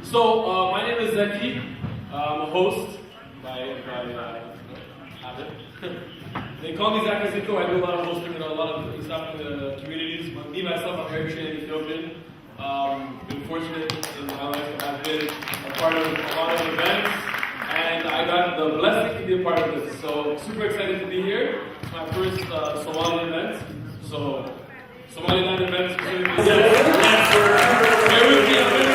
So, my name is Zaki. I'm a host by habit. They call me Zaka Ziko. I do a lot of hosting in a lot of Islamic communities. Me, myself, I'm Eritrean Ethiopian. Been fortunate in my life to have been a part of a lot of events, and I got the blessing to be a part of this. So, super excited to be here. It's my first Somali event. So, Somaliland event specifically. Bear with me a minute.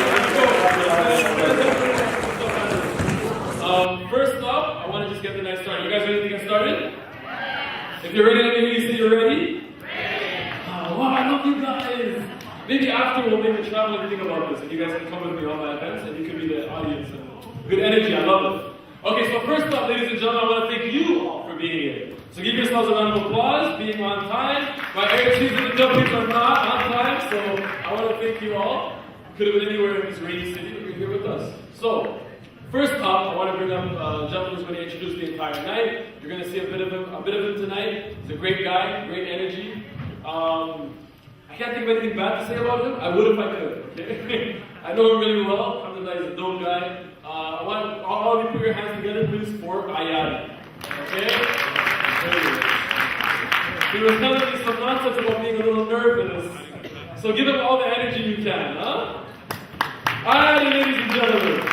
First up, I want to just get the night started. You guys ready to get started? If you're ready, let me hear you say you're ready. Wow, I love you guys. Maybe after we'll maybe travel and think about this, and you guys can come with me on my events, and you can be the audience. And good energy, I love it. Okay, so first up, ladies and gentlemen, I want to thank you all for being here. So give yourselves a round of applause, being on time. My Eritreans and the Ethiopians are not on time, so I want to thank you all. Could have been anywhere in this rainy city, but you're here with us. So, first up, I want to bring up a gentleman who's going to introduce the entire night. You're going to see a bit of him tonight. He's a great guy, great energy. I can't think of anything bad to say about him. I would if I could. Okay? I know him really well. Alhamdulillah, he's a dope guy. I want all of you to put your hands together, please, for Ayad. Okay? He was telling me some nonsense about being a little nervous. So give him all the energy you can, huh? Ayad, ladies and gentlemen.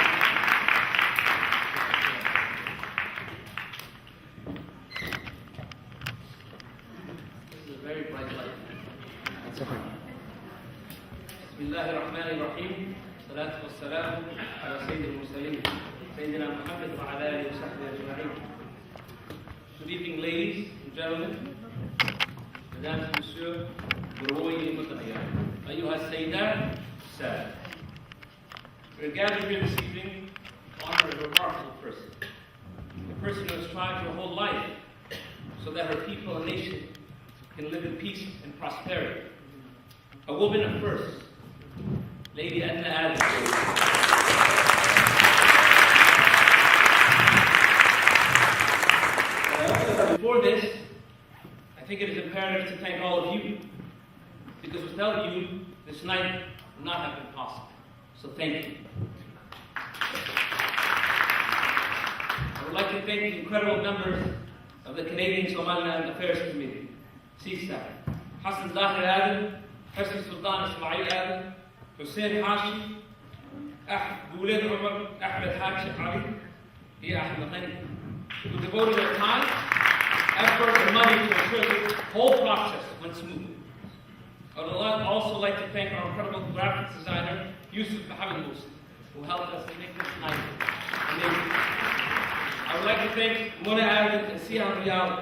بسم الله الرحمن الرحيم والصلاة والسلام على سيد المرسلين سيدنا محمد وعلى آله وصحبه أجمعين. Good evening, ladies and gentlemen, mesdames et messieurs, برؤية المتغيرة أيها السيدات السادة. We are gathered here this evening to honor a remarkable person, a person who has tried her whole life so that her people and nation can live in peace and prosperity. A woman of first, Lady Adna Adan. Before this, I think it is imperative to thank all of you, because without you, this night would not have been possible. So thank you. I would like to thank the incredible members of the Canadian Somaliland Affairs Committee, CSAC, Hassan Zahir Adan, Hassan Sultan Ismail Adan, Hussein Hashi, Bouled Umar, Ahmed Haji Ali, Ahmed Ghani, who devoted their time, effort, and money to ensure this whole process went smoothly. I would also like to thank our incredible graphics designer, Yusuf Mohammed Musa, who helped us make this night amazing. I would like to thank Mona Adan and Sihan Riyad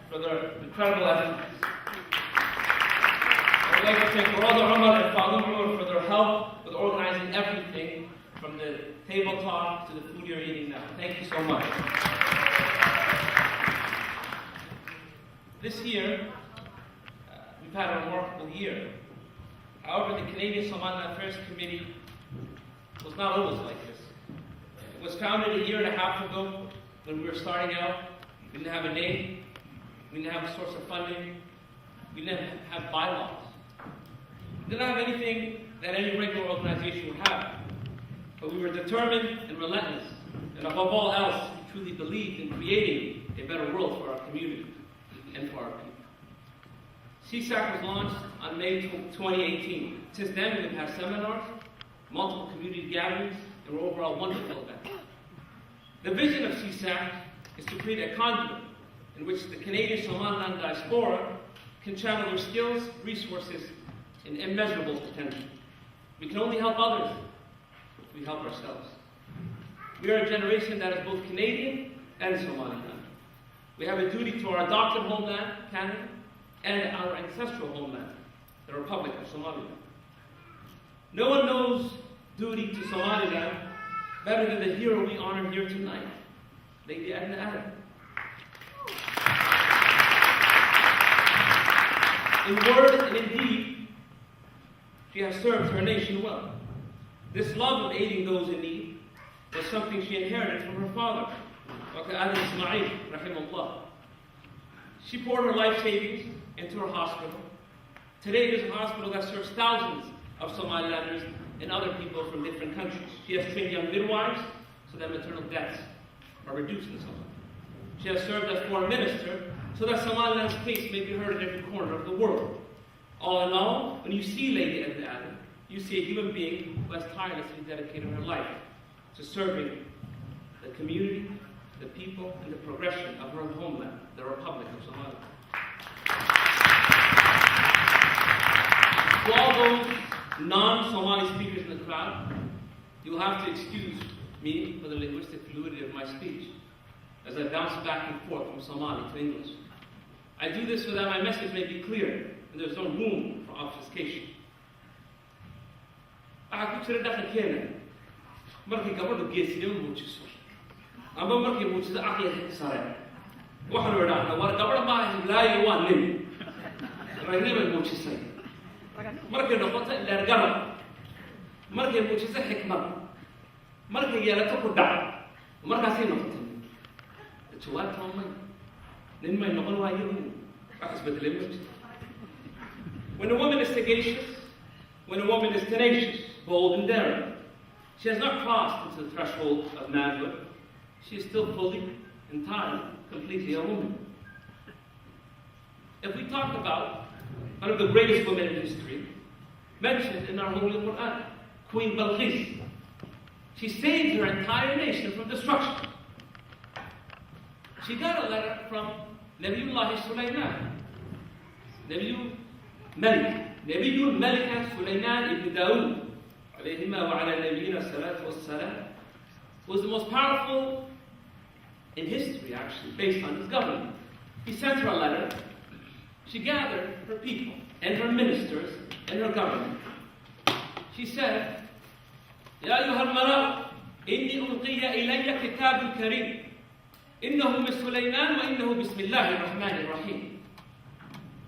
for their incredible efforts. I would like to thank Rada Umar and Fadum Umar for their help with organizing everything from the table talk to the food you're eating now. Thank you so much. This year, we've had a remarkable year. However, the Canadian Somaliland Affairs Committee was not always like this. It was founded a year and a half ago when we were starting out. We didn't have a name. We didn't have a source of funding. We didn't have bylaws. We didn't have anything that any regular organization would have. But we were determined and relentless. And above all else, we truly believed in creating a better world for our community and for our people. CSAC was launched on May 2018. Since then, we've had seminars, multiple community gatherings, and we're overall wonderful events. The vision of CSAC is to create a conduit in which the Canadian Somaliland diaspora can channel their skills, resources, and immeasurable potential. We can only help others if we help ourselves. We are a generation that is both Canadian and Somaliland. We have a duty to our adopted homeland, Canada, and our ancestral homeland, the Republic of Somaliland. No one knows duty to Somaliland better than the hero we honor here tonight, Lady Adna Adan. In word and in deed, she has served her nation well. This love of aiding those in need was something she inherited from her father, Adan Ismail, rahimahullah. She poured her life savings into her hospital. Today, it is a hospital that serves thousands of Somalilanders and other people from different countries. She has trained young midwives so that maternal deaths are reduced in Somalia. She has served as foreign minister so that Somaliland's case may be heard in every corner of the world. All in all, when you see Lady Adna Adan, you see a human being who has tirelessly dedicated her life to serving the community, the people, and the progression of her homeland, the Republic of Somalia. To all those non-Somali speakers in the crowd, you will have to excuse me for the linguistic fluidity of my speech, as I bounce back and forth from Somali to English. I do this so that my message may be clear, and there's no room for obfuscation. Waxaa ku jira dhaqankeena markii gabadhu geesinimo muujiso amba markii muujiso caqliga sare waxaa la idhaahdaa war gabadha maaha hiblaayo waa nin ragnimay muujisay markay noqoto dheergarab markay muujiso xikmad markay yeelato ku dhac markaasay noqotay jawaabta waa may nin may noqon waayo wax isbedelay ma jirto. When a woman is sagacious, when a woman is tenacious, bold and daring, she has not crossed into the threshold of manhood. She is still fully, entirely, completely a woman. If we talk about one of the greatest women in history, mentioned in our Holy Quran, Queen Balqis, she saved her entire nation from destruction. She got a letter from Nabiullah Sulaiman, Nabiyul Malik Sulaiman ibn Dawood, alayhima wa ala nabiyina salatu wassalam, was the most powerful in history, actually, based on his government. He sent her a letter. She gathered her people and her ministers and her government. She said, Ya ayyuha al-mala, inni ulqiya ilayya kitabun kareem. إنه من سليمان وإنه بسم الله الرحمن الرحيم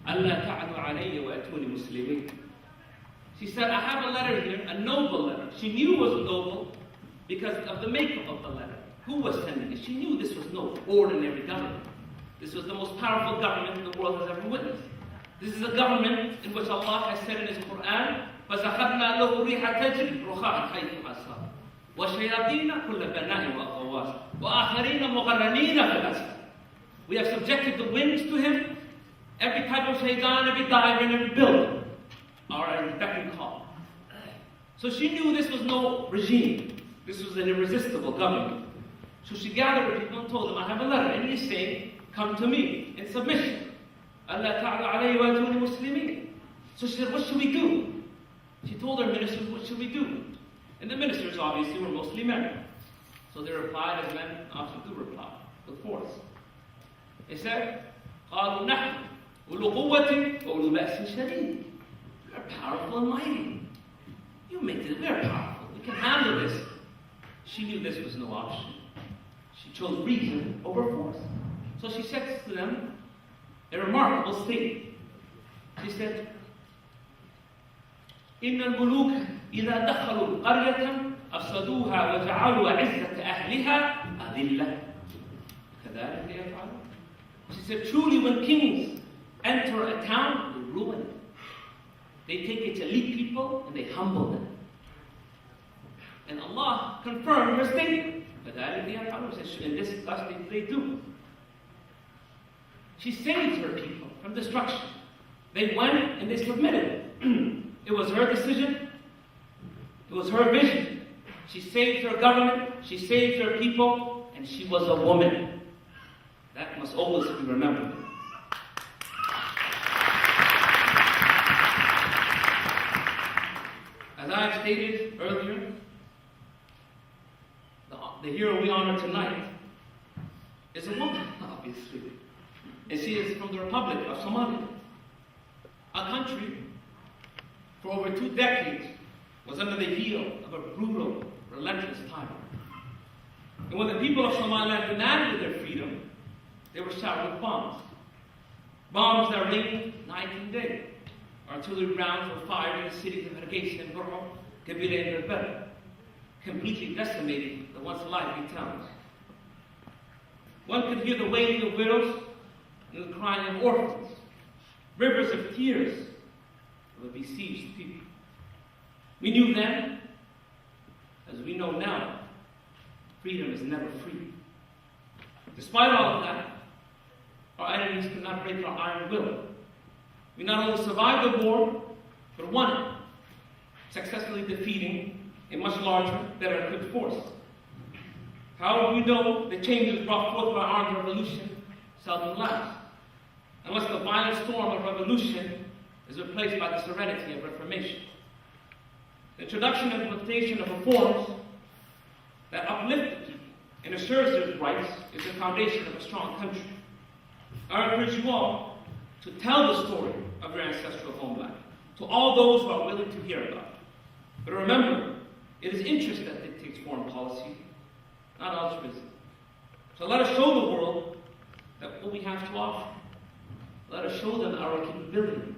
ألا تعلوا علي وأتوني مسلمين. She said, I have a letter here, a noble letter. She knew it was noble because of the makeup of the letter. Who was sending it? She knew this was no ordinary government. This was the most powerful government the world has ever witnessed. This is a government in which Allah has said in His Quran, فَسَخَرْنَا لَهُ رِيحَ تَجْرِي رُخَاءً حَيْثُ أَصَابَ وَشَيَاطِينَ كُلَّ بَنَاءٍ وَغَوَّاصٍ وَآخَرِينَ مُقَرَّنِينَ فِي الْأَسْفَلِ. We have subjected the winds to him. Every type of shaitan, every diver, and every builder are at beck and call. So she knew this was no regime. This was an irresistible government. So she gathered her people and told them, I have a letter, and he's saying, come to me in submission. أَلَّا تَعْلُوا عَلَيَّ وَأَتُونِي مُسْلِمِينَ. So she said, what should we do? She told her ministers, what should we do? And the ministers obviously were mostly men. So they replied as men often do reply, with force. They said, قَالُوا نَحْنُ أُولُو قُوَّةٍ وَأُولُو بَأْسٍ شَدِيدٍ. We are powerful and mighty. You make this, we are powerful. We can handle this. She knew this was no option. She chose reason over force. So she said to them a remarkable statement. She said, إِنَّ الْمُلُوكَ إِذَا دَخَلُوا قَرْيَةً أَفْسَدُوهَا وَجَعَلُوا عِزَّةَ أَهْلِهَا أَذِلَّةً كَذَلِكَ يَفْعَلُونَ. She said, truly when kings enter a town, they ruin it. They take its elite people and they humble them. And Allah confirmed her statement. كَذَلِكَ يَفْعَلُونَ. And this thus they do. She saved her people from destruction. They went and they submitted. It was her decision. It was her vision. She saved her government. She saved her people. And she was a woman. That must always be remembered. As I have stated earlier, the hero we honor tonight is a woman, obviously. And she is from the Republic of Somalia. A country, for over 2 decades, was under the heel of a brutal, relentless tyrant. And when the people of Somaliland demanded their freedom, they were showered with bombs. Bombs that rained night and day. Artillery rounds were fired in the cities of Hargeisa and Burma, Kabila and Berbera, completely decimating the once lively towns. One could hear the wailing of widows and the crying of orphans, rivers of tears of the besieged people. We knew then know now, freedom is never free. Despite all of that, our enemies could not break our iron will. We not only survived the war, but won it, successfully defeating a much larger, better equipped force. However, we know the changes brought forth by armed revolution seldom last, unless the violent storm of revolution is replaced by the serenity of reformation. The introduction and implementation of reforms that uplift the people and assures their rights is the foundation of a strong country. I encourage you all to tell the story of your ancestral homeland to all those who are willing to hear about it. But remember, it is interest that dictates foreign policy, not altruism. So let us show the world that what we have to offer. Let us show them our capability,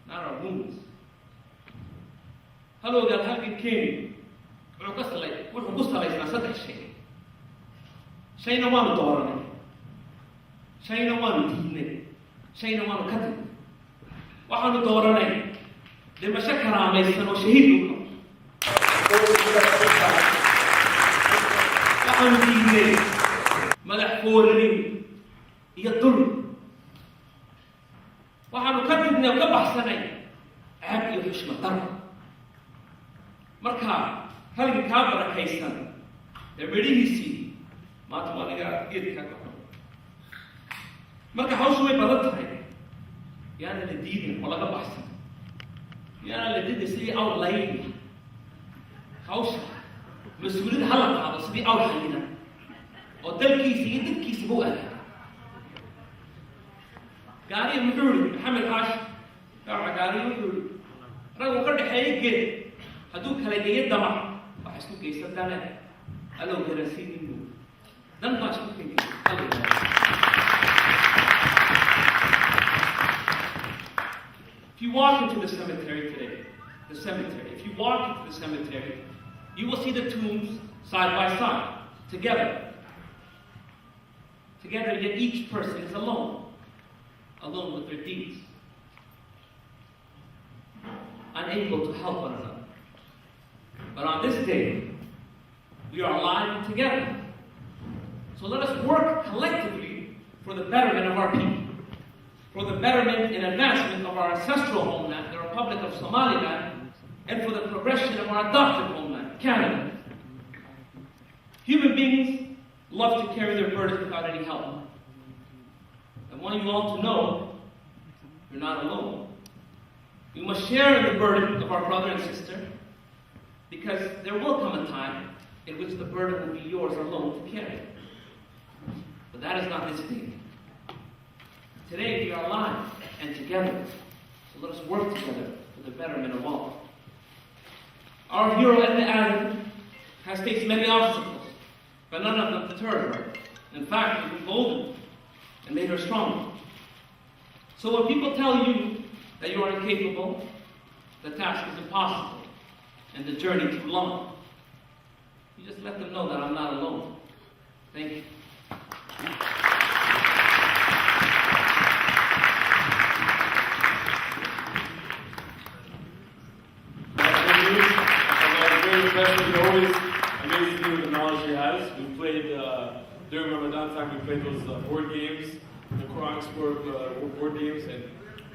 not our wounds. Hello, God, how you came? We're going to شيء نوان دورنا شيء نوان ديننا شيء نوان كتب وحنا دورنا لما شكر عمي سنو شهيدكم وحنا ديننا ملح فورني يضل وحنا كتبنا وكبح سنة عبد الحشمة طرق مركا هل كابر كيسان يبريسي maanta waa aniga geedka ka baxo marka hawshu way badan tahay yaana la diidin oo laga baxsan yaana la diidin sidii aw layn hawsha mas-uuliyadda hala qaado sidii aw xallina oo dalkiisa iyo dadkiisa buu aadaa gaariga muxuu yidhi maxamed caash gaariga wuxuu yidhi raggu ka dhexeeya geed hadduu kala geeyo damac waxa isku geysan dane allow garansiinin If you walk into the cemetery today, if you walk into the cemetery, you will see the tombs side by side, together. Together, yet each person is alone with their deeds, unable to help one another. But on this day, we are alive and together. So let us work collectively for the betterment of our people, for the betterment and advancement of our ancestral homeland, the Republic of Somaliland, and for the progression of our adopted homeland, Canada. Human beings love to carry their burdens without any help. I want you all to know you're not alone. We must share in the burden of our brother and sister, because there will come a time in which the burden will be yours alone to carry. But that is not this day. Today we are alive and together. So let us work together for the betterment of all. Our hero Adna Adan has faced many obstacles, but none of them deterred her. In fact, they emboldened and made her stronger. So when people tell you that you are incapable, the task is impossible, and the journey too long, you just let them know that I'm not alone. Thank you. He always amazes me with the knowledge he has. We played, during Ramadan time, we played those board games, the Quran board games, and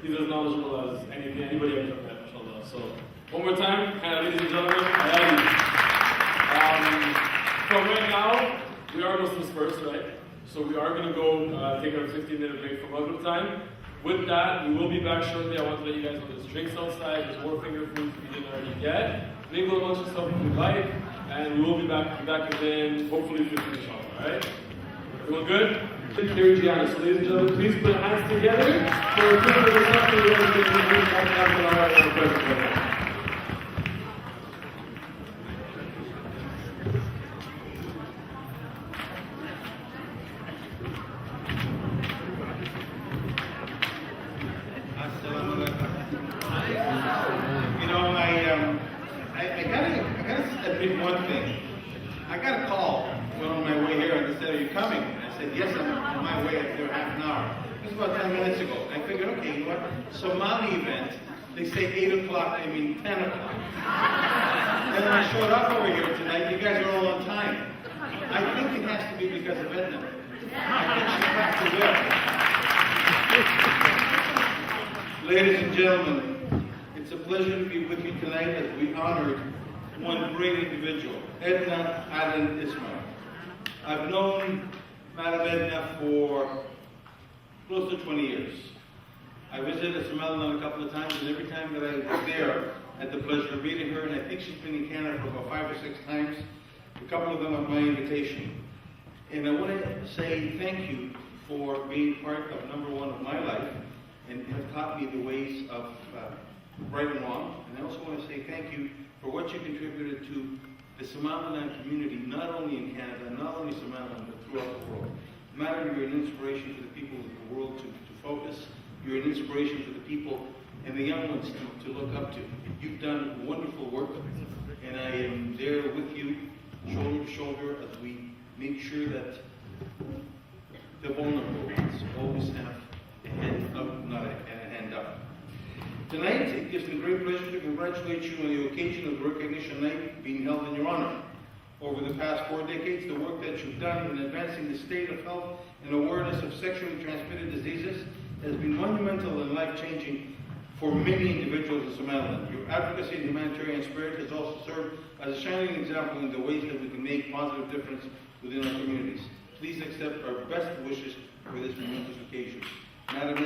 he's as knowledgeable as anybody I've ever met, mashallah. So, one more time, ladies and gentlemen, from right now, we are Muslims first, right? So we are going to go take a 15-minute break from Maghrib time. With that, we will be back shortly. I want to let you guys know there's drinks outside, there's more finger food if you didn't already get. Mingle amongst yourself if you like, and we will be back within hopefully 15 minutes, alright? Everyone good? Here, Gianna. So ladies and gentlemen, please put hands together for a quick reception. I gotta admit one thing. I got a call on my way here and they said, "Are you coming?" And I said, "Yes, I'm on my way. It's there half an hour." It was about 10 minutes ago. I figured, okay, you know what? Somali event. They say 8 o'clock, they mean 10 o'clock. And when I showed up over here tonight, you guys are all on time. I think it has to be because of Edna. I think she packed the well. Ladies and gentlemen, it's a pleasure to be with you tonight as we honored one great individual, Adna Adan Ismail. I've known Madam Edna for close to 20 years. I visited Somaliland a couple of times, and every time that I was there, I had the pleasure of meeting her, and I think she's been in Canada for about 5 or 6 times, a couple of them at my invitation. And I want to say thank you for being part of number one of my life, and have taught me the ways of right and wrong. And I also want to say thank you for what you contributed to the Somaliland community, not only in Canada, not only Somaliland, but throughout the world. Madam, you're an inspiration for the people of the world to focus. You're an inspiration for the people and the young ones to look up to. You've done wonderful work, and I am there with you, shoulder to shoulder, as we make sure that the vulnerable ones always have a hand up, not a hand up. Tonight, it gives me great pleasure to congratulate you on the occasion of the Recognition Night being held in your honor. Over the past 4 decades, the work that you've done in advancing the state of health and awareness of sexually transmitted diseases has been monumental and life-changing for many individuals in Somaliland. Your advocacy and humanitarian spirit has also served as a shining example in the ways that we can make positive difference within our communities. Please accept our best wishes for this momentous occasion. Madam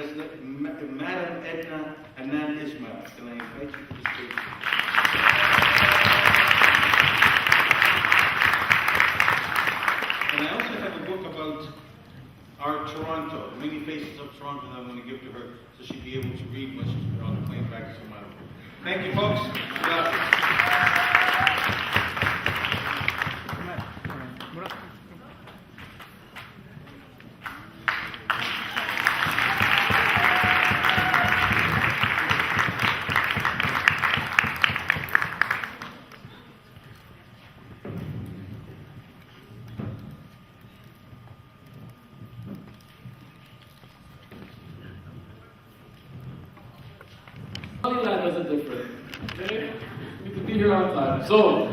Adna Adan Ismail, can I invite you to the stage? And I also have a book about our Toronto, Many Faces of Toronto, that I'm going to give to her so she'd be able to read when she's on the plane back to Somalia. Thank you, folks. Somaliland isn't different. Okay? We could be here on time. So,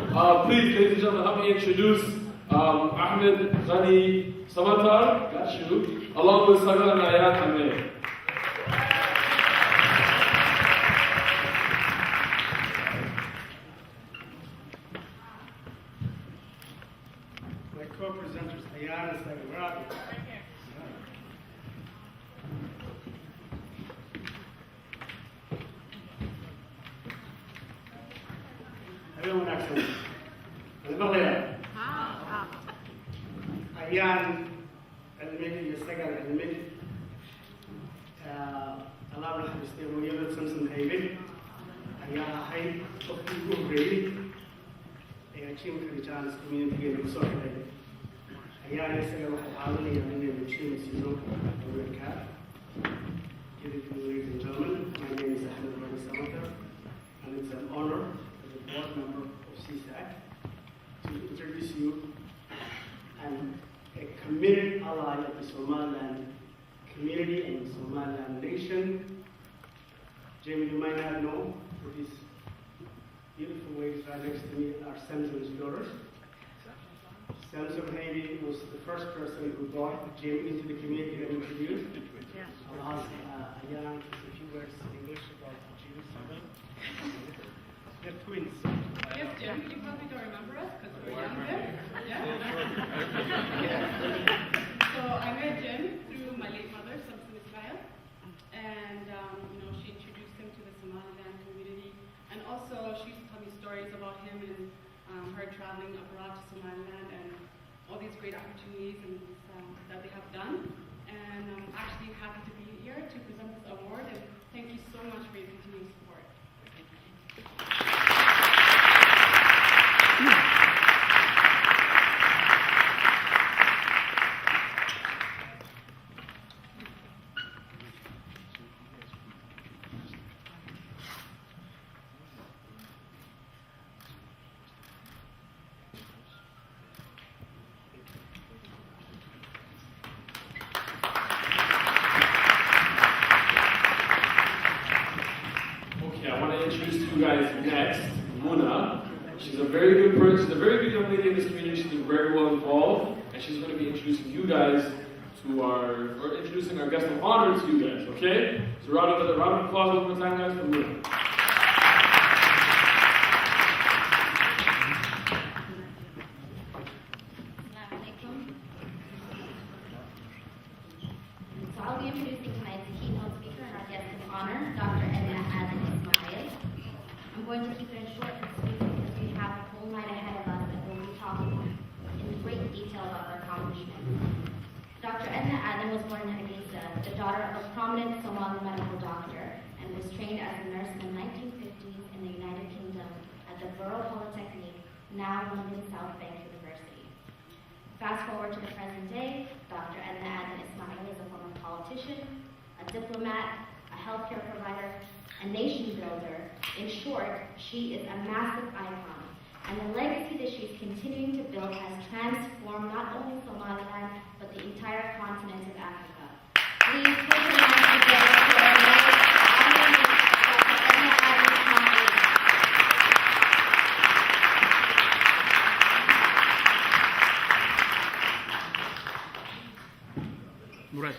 please, ladies and gentlemen, help me introduce Ahmed Ghani Samatar, got you, along with Adna Adan Ismail. My co-presenters, Ayan and Sagarati. Everyone excellent. Ayan الملي يستقر الملي الله يرحم استوى يلا سمسم هيبل أيان هاي تقول بريء أيان شيء مثل جالس كمية في الصوت هاي أيان يستقر وحاول يعني نمشي مسيرو أمريكا. Ladies and gentlemen, my name is Ahmed Ghani Samatar, and it's an honor as a board member of CSAC to introduce you and a committed ally of the Somaliland community and the Somaliland nation. Jamie, you might not know, but these beautiful waves right next to me are Samson's daughters. Samson Haiti was the first person who brought Jamie into the community and introduced. I'll ask Ayan a few words in English about Jamie. They're twins. Yes, Jim, you probably don't remember us because we're younger. Yeah. So I met Jim through my late mother, Adna Ismail, and she introduced him to the Somaliland community, and also she used to tell me stories about him and her traveling abroad to Somaliland and all these great opportunities and that they have done. And I'm actually happy to be here to present this award, and thank you so much for your continued support. very well involved, and she's going to be introducing you guys to or introducing our guest of honor to you guys, okay? So round of applause one more time, guys, for Luna. So I'll be introducing tonight's keynote speaker and our guest of honor, Dr. Adna Adan Ismail. I'm going to keep it short and sweet because we have a whole night ahead of us and we'll be talking in great detail about her accomplishments. Dr. Adna Adan was born in Hargeisa, the daughter of a prominent Somali medical doctor, and was trained as a nurse in the 1950s in the United Kingdom at the Borough Polytechnic, now London South Bank University. Fast forward to the present day, Dr. Adna Adan Ismail is a former politician, a diplomat, a healthcare provider, a nation builder. In short, she is a massive icon. And the legacy that she's continuing to build has transformed not only Somaliland, but the entire continent of Africa. Please put your hands together for our honoring Dr. Adna Adan Ismail. Murad.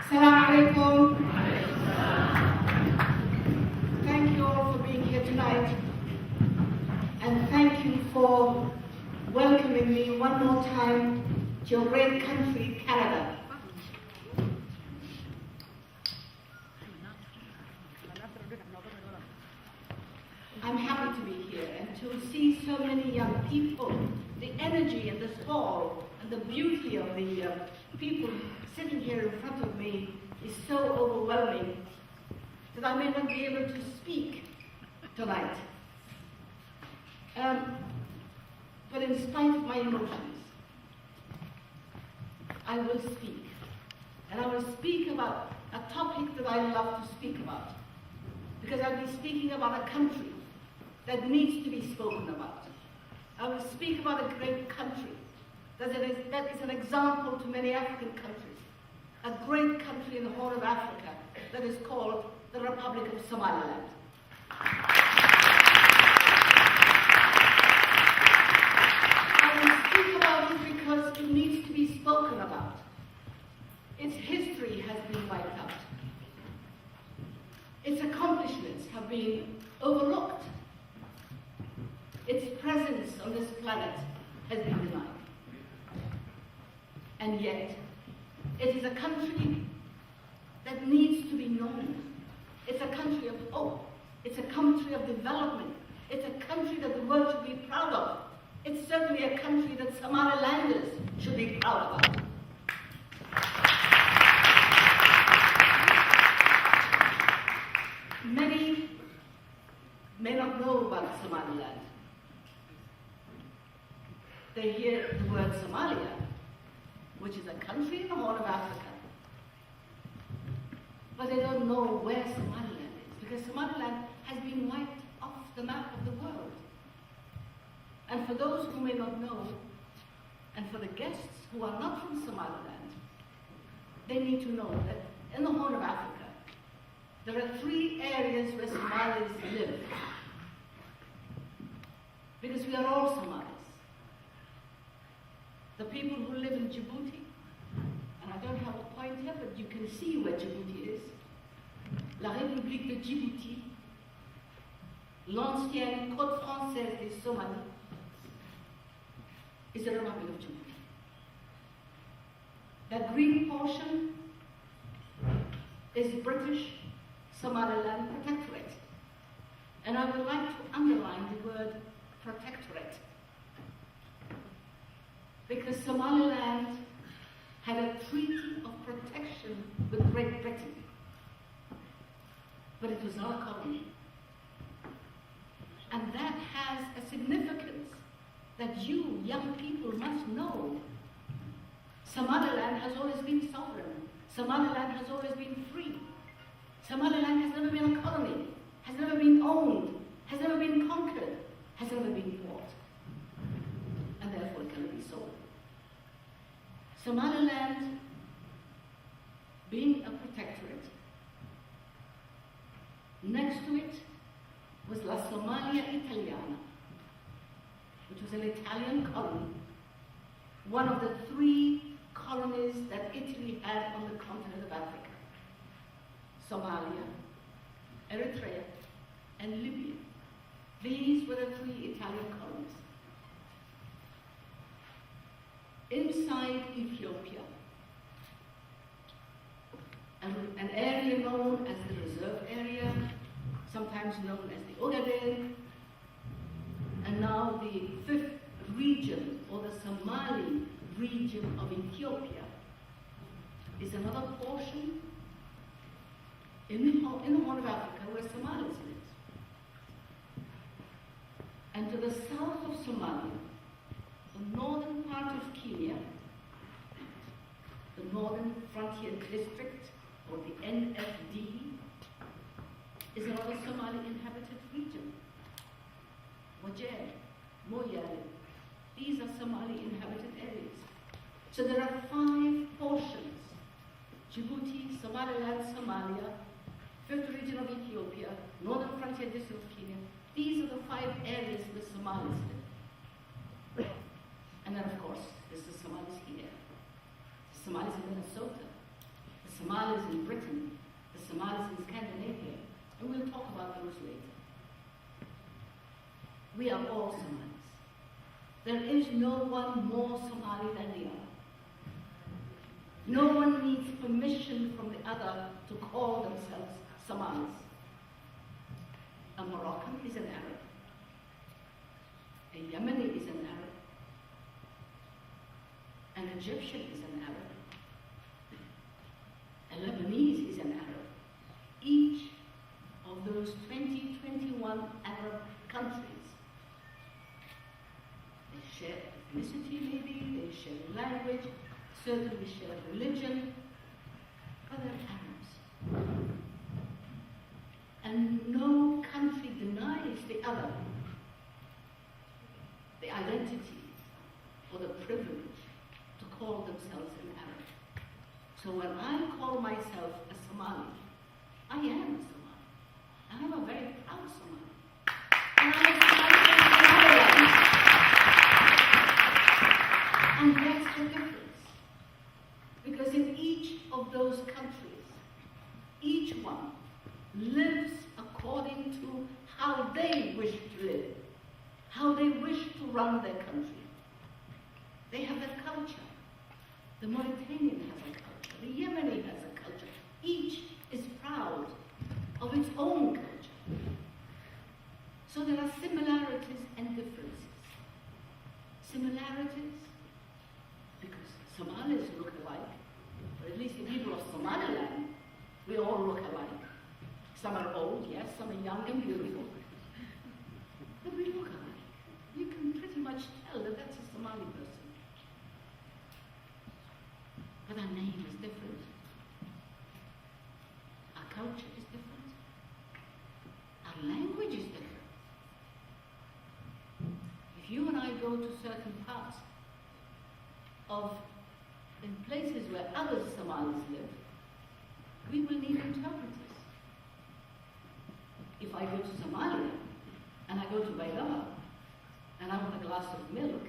Assalamu alaikum. Thank you all for being here tonight. And thank you for welcoming me one more time to your great country, Canada. I'm happy to be here and to see so many young people, the energy in this hall and the beauty of the people sitting here in front of me is so overwhelming that I may not be able to speak tonight. But in spite of my emotions, I will speak. And I will speak about a topic that I love to speak about. Because I'll be speaking about a country that needs to be spoken about. I will speak about a great country that is an example to many African countries. A great country in the Horn of Africa that is called the Republic of Somaliland. I will speak about it because it needs to be spoken about. Its history has been wiped out. Its accomplishments have been overlooked. Its presence on this planet has been denied. And yet, it is a country that needs to be known. It's a country of hope. It's a country of development. It's a country that the world should be proud of. It's certainly a country that Somalilanders should be proud about. Many may not know about Somaliland. They hear the word Somalia, which is a country in the Horn of Africa. But they don't know where Somaliland is, because Somaliland has been wiped off the map of the world. And for those who may not know, and for the guests who are not from Somaliland, they need to know that in the Horn of Africa, there are 3 areas where Somalis live. Because we are all Somalis. The people who live in Djibouti, and I don't have a point here, but you can see where Djibouti is. La République de Djibouti, l'ancienne côte française des Somalie, is the Republic of Djibouti. That green portion is British Somaliland Protectorate. And I would like to underline the word protectorate. Because Somaliland had a treaty of protection with Great Britain. But it was not a colony. And that has a significance that you, young people, must know. Somaliland has always been sovereign. Somaliland has always been free. Somaliland has never been a colony, has never been owned, has never been conquered, has never been bought, and therefore it cannot be sold. Somaliland, being a protectorate, next to it was La Somalia Italiana, which was an Italian colony, one of the 3 colonies that Italy had on the continent of Africa. Somalia, Eritrea, and Libya. These were the 3 Italian colonies. Inside Ethiopia, an area known as the reserve area, sometimes known as the Ogaden, and now the 5th region, or the Somali region of Ethiopia, is another portion in the Horn of Africa where Somalis live. And to the south of Somalia, the northern part of Kenya, the Northern Frontier District, or the NFD, is another Somali inhabited region. Wajir, Moyale, these are Somali inhabited areas. So there are 5 portions: Djibouti, Somaliland, Somalia, 5th region of Ethiopia, Northern Frontier District of Kenya. These are the 5 areas where Somalis live. And then, of course, there's the Somalis here, the Somalis in Minnesota, the Somalis in Britain, the Somalis in Scandinavia, and we'll talk about those later. We are all Somalis. There is no one more Somali than the other. No one needs permission from the other to call themselves Somalis. A Moroccan is an Arab. A Yemeni is an Arab. An Egyptian is an Arab. A Lebanese is an Arab. Each of those 21 Arab countries, they share ethnicity maybe, they share language, certainly share religion, but they're Arabs. And no country denies the other the identity or the privilege to call themselves an Arab. So when I call myself a Somali, I am a Somali. And I'm a very proud Somali. And I'm a Somali from Somaliland. And that's the difference. Because in each of those countries, each one lives according to how they wish to live, how they wish to run their country. They have a culture. The Mauritanian has a culture. The Yemeni has a culture. Each is proud of its own culture. So there are similarities and differences. Similarities because Somalis look alike, or at least the people of Somaliland, we all look alike. Some are old, yes, some are young and beautiful. But we look alike. You can pretty much tell that that's a Somali person. But our name is different. Our culture is different. Our language is different. If you and I go to certain parts in places where other Somalis live, we will need interpreters. If I go to Somalia, and I go to Baydama, and I want a glass of milk,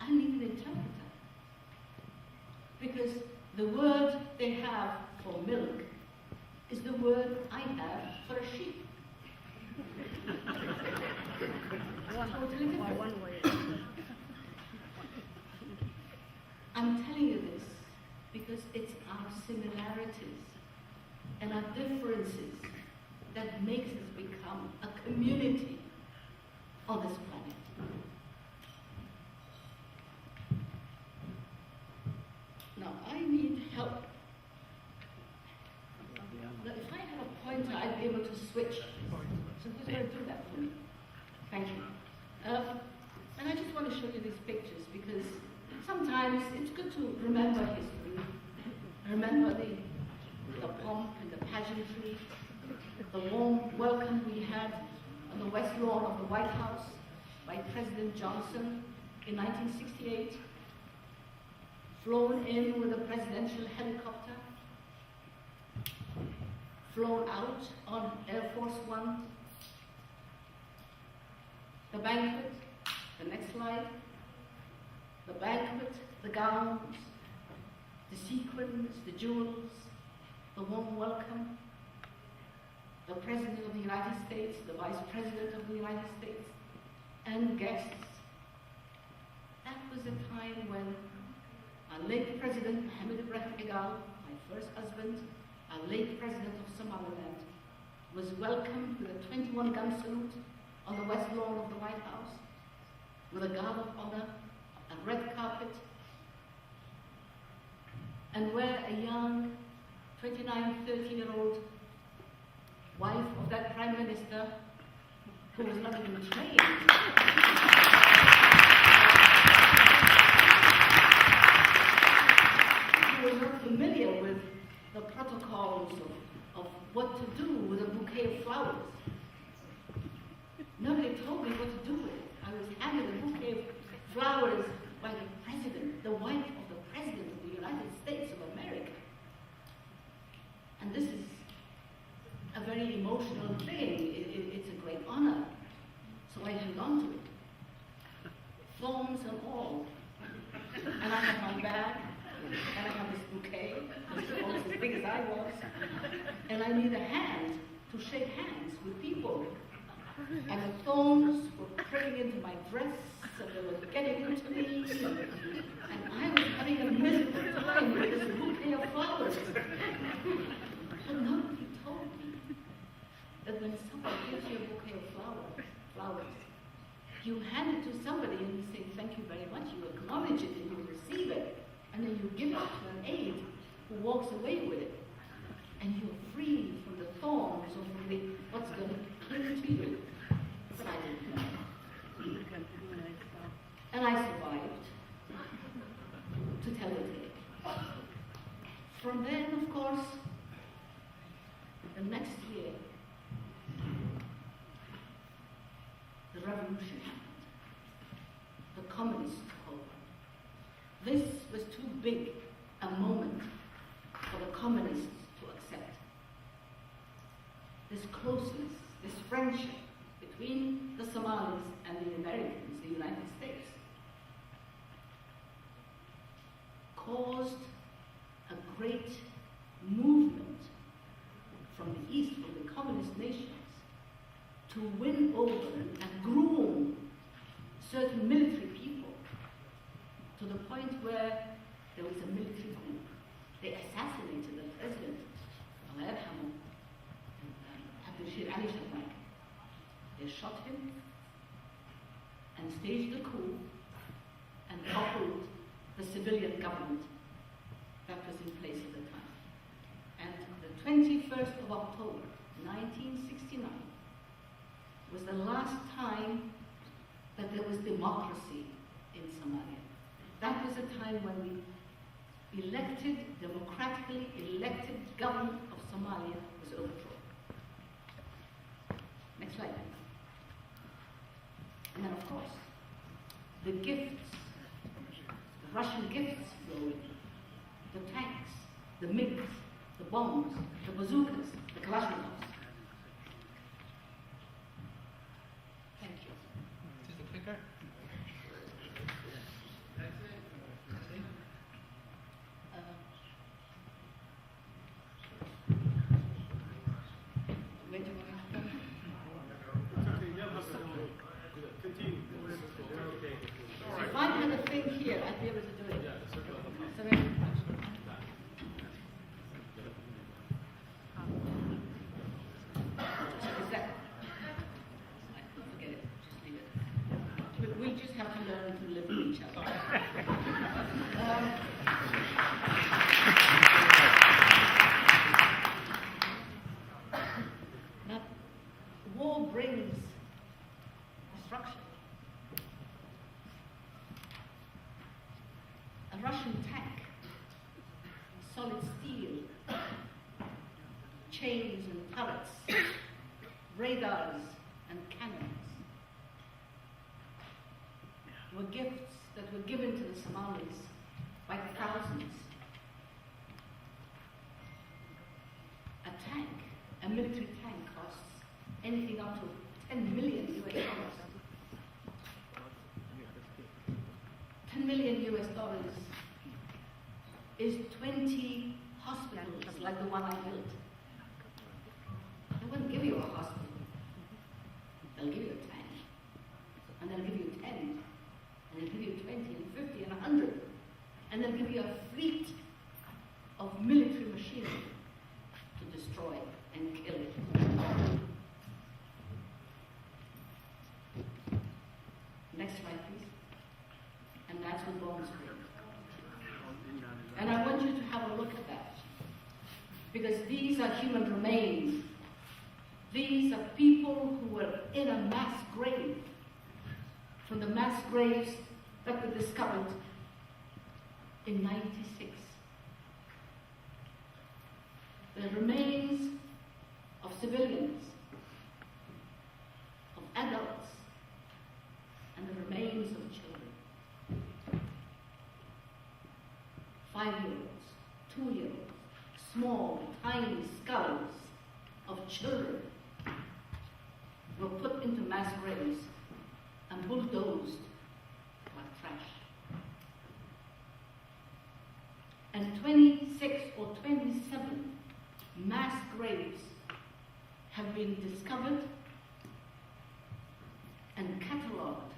I need an interpreter. Because the word they have for milk is the word I have for a sheep. Totally different. I'm telling you this because it's our similarities and our differences that makes us become a community on this planet. Now, I need help. Now, if I had a pointer, I'd be able to switch. So who's going to do that for me? Thank you. And I just want to show you these pictures because sometimes it's good to remember history, remember the pomp and the pageantry, the warm welcome we had on the west lawn of the White House by President Johnson in 1968, flown in with a presidential helicopter, flown out on Air Force One, the banquet, the next slide, the banquet, the gowns, the sequins, the jewels, the warm welcome, the President of the United States, the Vice President of the United States, and guests. That was a time when our late President Mohammed Ibrahim Egal, my first husband, our late President of Somaliland, was welcomed with a 21-gun salute on the west lawn of the White House, with a guard of honor, a red carpet, and where a young 29, 30-year-old wife of that Prime Minister, who was not even trained, who was not familiar with the protocols of what to do with a bouquet of flowers. Nobody told me what to do with it. I was handed a bouquet of flowers by the President, the wife of the President of the United States of America. And this is a very emotional thing. It's a great honor. So I held on to it. Thorns and all. And I have my bag, and I have this bouquet, it's almost as big as I was. And I need a hand to shake hands with people. And the thorns were pricking into my dress, and they were getting into me. And I was having a miserable time with this bouquet of flowers. But nobody told me that when somebody gives you a bouquet of flowers, you hand it to somebody and you say, thank you very much, you acknowledge it and you receive it, and then you give it to an aide who walks away with it. And you're free from the thorns or from what's going to cling to you. But I didn't know. And I survived to tell the tale. From then, of course, the next year, the revolution happened. The communists took over. This was too big a moment for the communists to accept. This closeness, this friendship between the Somalis and the Americans, the United States, caused a great movement from the East, from the communist nations, to win over and groom certain military people to the point where there was a military group. They assassinated the president, Allah yarhamu, Ali Shabak. They shot him and staged a coup and toppled the civilian government that was in place at the time. And the 21st of October, 1969, was the last time that there was democracy in Somalia. That was a time when the democratically elected government of Somalia was overthrown. Next slide. And then, of course, the gifts, the Russian gifts flowed in. The tanks, the MiGs, the bombs, the bazookas, the Kalashnikovs. Thank you. Is the clicker? Where do you want to go? If I had a thing here, I'd be able to do it. So maybe- chains and turrets, radars and cannons were gifts that were given to the Somalis by the thousands. A tank, a military tank, costs anything up to 10 million US dollars. 10 million US dollars is 20 hospitals like the one I built. They wouldn't give you a hospital. They'll give you a tank. And they'll give you 10. And they'll give you 20 and 50 and 100. And they'll give you a fleet of military machinery to destroy and kill it. Next slide, please. And that's what bombs bring. And I want you to have a look at that. Because these are human remains. These are people who were in a mass grave. From the mass graves that were discovered in '96. The remains of civilians, of adults, and the remains of children. 5-year-olds, 2-year-olds, small, tiny skulls of children were put into mass graves and bulldozed like trash. And 26 or 27 mass graves have been discovered and catalogued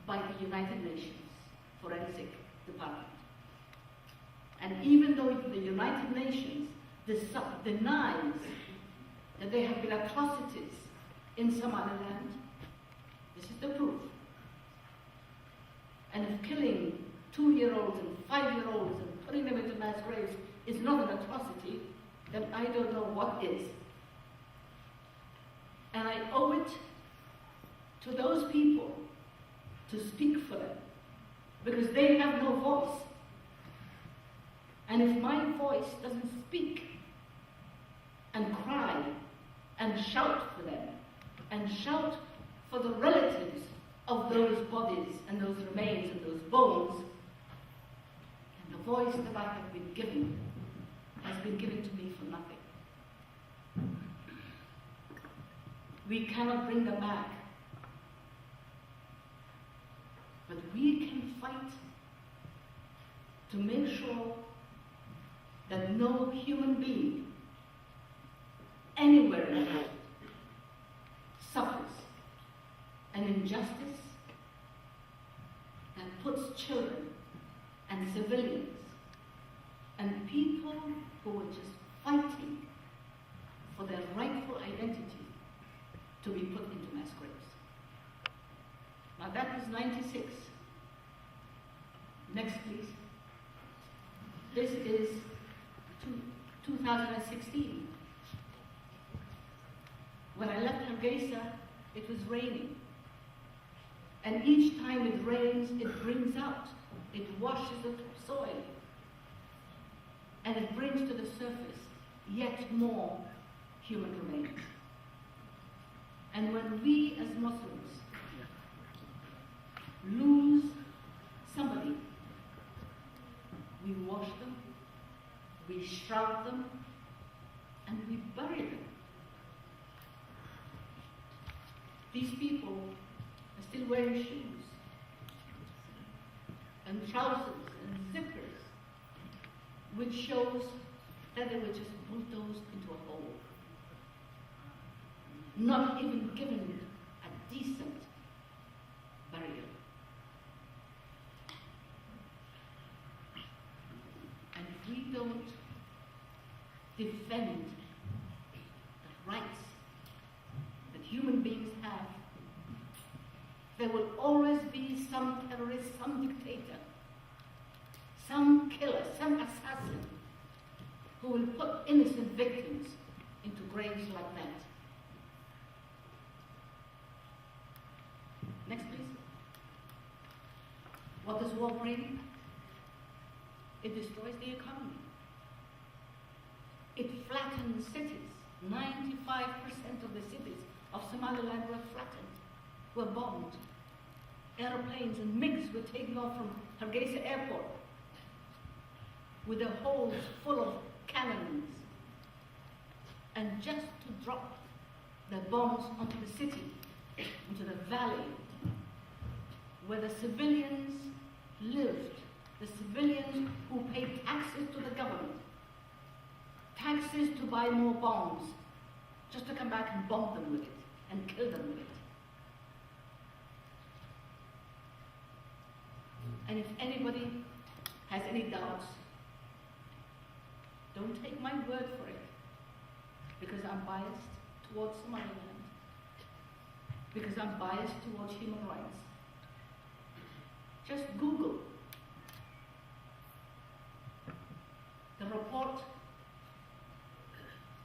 by the United Nations Forensic Department. And even though the United Nations denies that there have been atrocities in Somaliland, this is the proof. And if killing 2-year-olds and 5-year-olds and putting them into mass graves is not an atrocity, then I don't know what is. And I owe it to those people to speak for them, because they have no voice. And if my voice doesn't speak and cry and shout for them and shout for the relatives of those bodies and those remains and those bones, and the voice that I have been given has been given to me for nothing. We cannot bring them back, but we can fight to make sure that no human being anywhere in the world suffers an injustice that puts children and civilians and people who were just fighting for their rightful identity to be put into mass graves. Now that was '96. Next, please. This is 2016. When I left Hargeisa, it was raining. And each time it rains, it brings out, it washes the soil. And it brings to the surface yet more human remains. And when we as Muslims lose somebody, we wash them, we shroud them, and we bury them. These people are still wearing shoes and trousers and zippers, which shows that they were just bulldozed into a hole, not even given a decent burial. And if we don't defend the rights that human beings have, there will always be some terrorist, some dictator, some killer, some assassin who will put innocent victims into graves like that. Next, please. What does war bring? It destroys the economy. It flattens African cities, 95% of the cities of Somaliland were flattened, were bombed. Aeroplanes and MiGs were taken off from Hargeisa airport with their holes full of cannons. And just to drop their bombs onto the city, into the valley, where the civilians lived, the civilians who paid taxes to the government, taxes to buy more bombs, just to come back and bomb them with it and kill them with it. And if anybody has any doubts, don't take my word for it, because I'm biased towards Somaliland, because I'm biased towards human rights. Just Google the report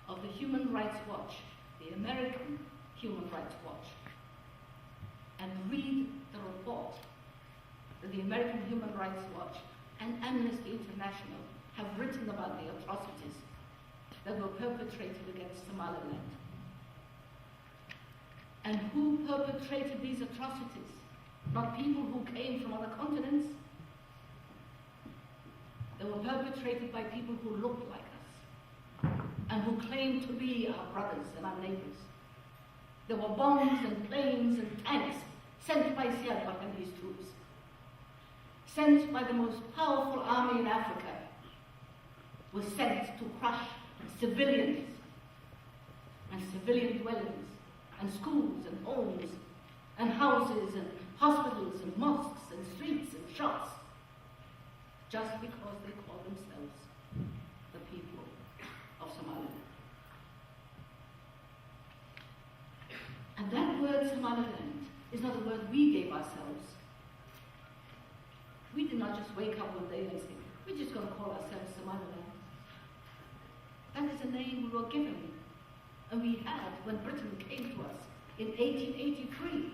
of the Human Rights Watch, the American Human Rights Watch, and read the report that the American Human Rights Watch and Amnesty International have written about the atrocities that were perpetrated against Somaliland. And who perpetrated these atrocities? Not people who came from other continents. They were perpetrated by people who looked like us and who claimed to be our brothers and our neighbors. There were bombs and planes and tanks sent by Siad Barkhandi's troops, sent by the most powerful army in Africa, was sent to crush civilians and civilian dwellings and schools and homes and houses and hospitals and mosques and streets and shops, just because they call themselves the people of Somaliland. And that word Somaliland is not a word we gave ourselves. We did not just wake up one day and say, we're just going to call ourselves Somaliland. That is a name we were given, and we had when Britain came to us in 1883,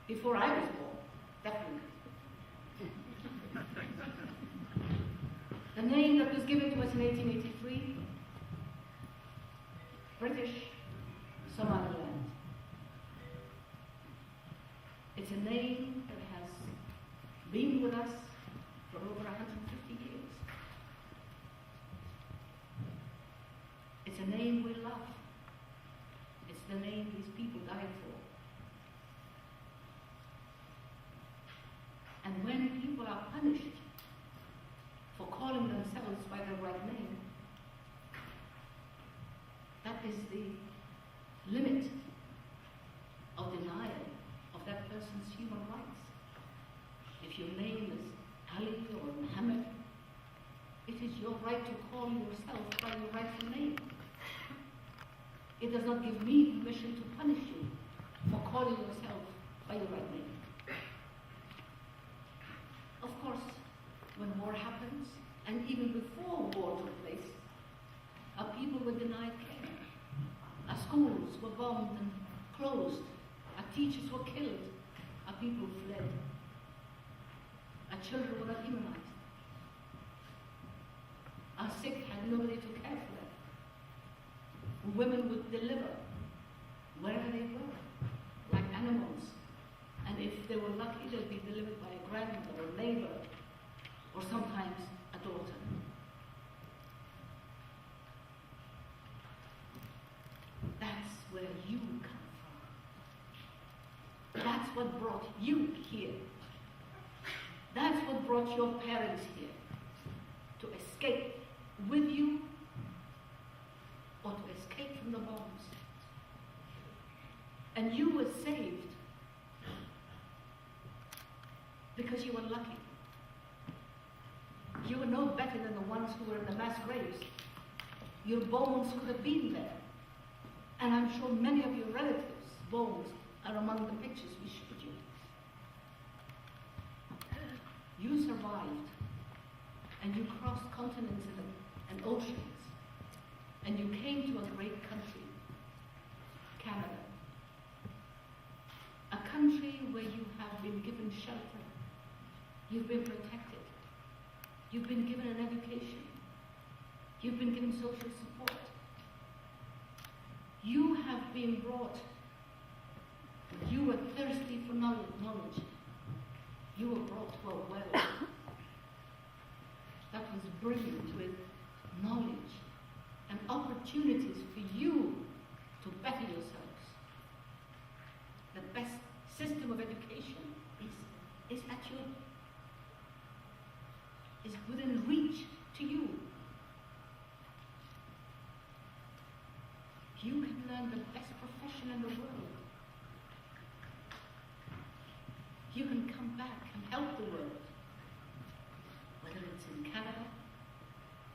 before I was born, definitely. The name that was given to us in 1883, British Somaliland. It's a name that has been with us for over 150 years. It's a name we love. It's the name these people died for. And when people are punished for calling themselves by their right name, that is the limit of denial of that person's human rights. If your name is Ali or Muhammad, it is your right to call yourself by your rightful name. It does not give me permission to punish you for calling yourself by your right name. Of course, when war happens, and even before war took place, our people were denied care. Our schools were bombed and closed. Our teachers were killed. Our people fled. Our children were not immunized. Our sick had nobody to care for them. Women would deliver wherever they were, like animals. And if they were lucky, they'd be delivered by a grandmother or a neighbor, or sometimes a daughter. That's where you come from. That's what brought you here. That's what brought your parents here. To escape with you, or to escape from the bombs. And you were saved because you were lucky. You were no better than the ones who were in the mass graves. Your bones could have been there. And I'm sure many of your relatives' bones are among the pictures we showed you. You survived, and you crossed continents and oceans, and you came to a great country, Canada. A country where you have been given shelter, you've been protected, you've been given an education, you've been given social support, You have been brought. You were thirsty for knowledge. You were brought to a well that was brilliant with knowledge and opportunities for you to better yourselves. The best system of education is within reach to you. You can learn the best profession in the world. You can come back and help the world, whether it's in Canada,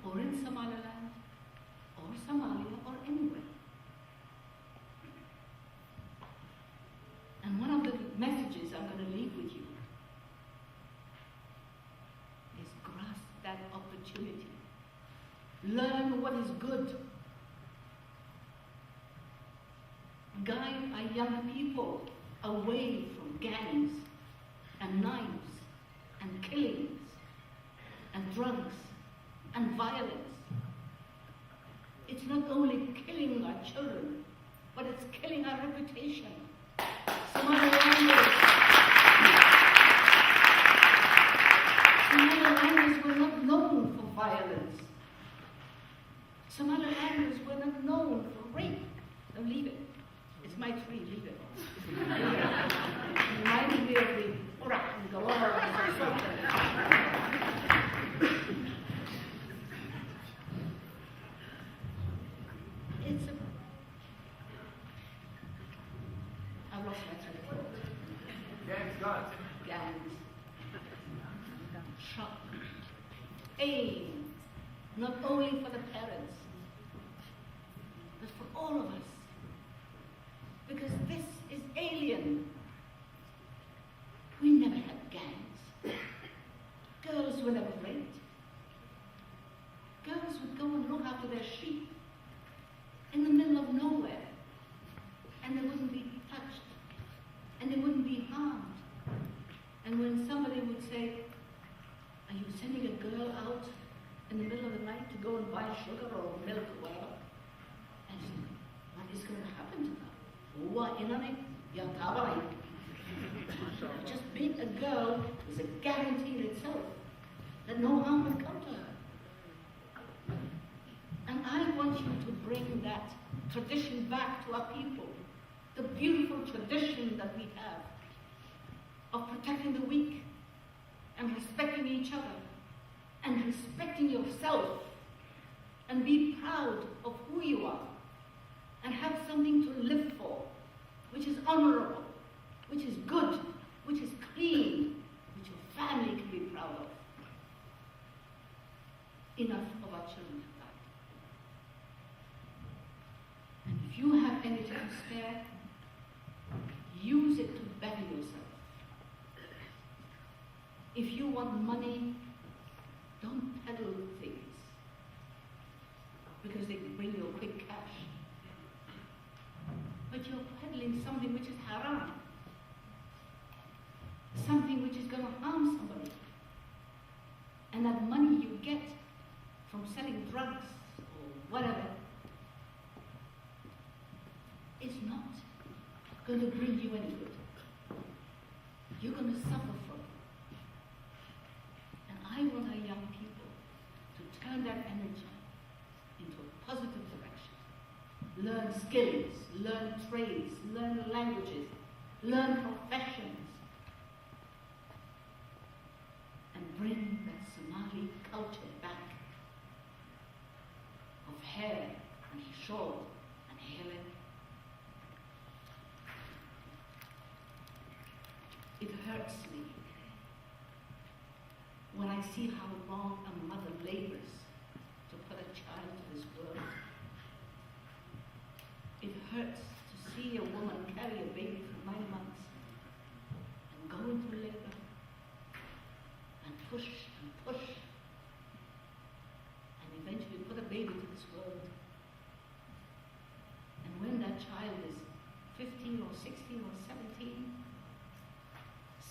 or in Somaliland, or Somalia, or anywhere. And one of the messages I'm going to leave with you is grasp that opportunity. Learn what is good. Guide our young people away from gangs and knives and killings and drugs and violence. It's not only killing our children, but it's killing our reputation. Somalilanders were not known for violence. Somalilanders were not known for rape. Now leave it. It's my tree, leave it. Reminding me of the crack and galore or something. I've lost my train of thought. Gangs. Shock. Pain. Not only for the parents, but for all of us. Because this is alien. We never had gangs. Girls were never raped. Girls would go and look after their sheep in the middle of nowhere, and they wouldn't be touched, and they wouldn't be harmed. And when somebody would say, "Are you sending a girl out in the middle of the night to go and buy sugar or milk or whatever?" And she said, "What is going to happen to her? Just being a girl is a guarantee in itself that no harm will come to her." And I want you to bring that tradition back to our people, the beautiful tradition that we have of protecting the weak and respecting each other and respecting yourself, and be proud of who you are and have something to live for, which is honorable, which is good, which is clean, which your family can be proud of. Enough of our children have died. And if you have energy to spare, use it to better yourself. If you want money, don't peddle things because they bring you a quick cash. But you're peddling something which is haram, something which is going to harm somebody. And that money you get from selling drugs or whatever is not going to bring you any good. You're going to suffer from it. And I want our young people to turn that energy into a positive direction. Learn skills, learn trades, learn languages, learn professions, and bring that Somali culture back of hair and shawd and hele. It hurts me when I see how long a mother labors to put a child to this world. It hurts to see a woman carry a baby for 9 months and go into labor and push and eventually put a baby to this world. And when that child is 15 or 16 or 17,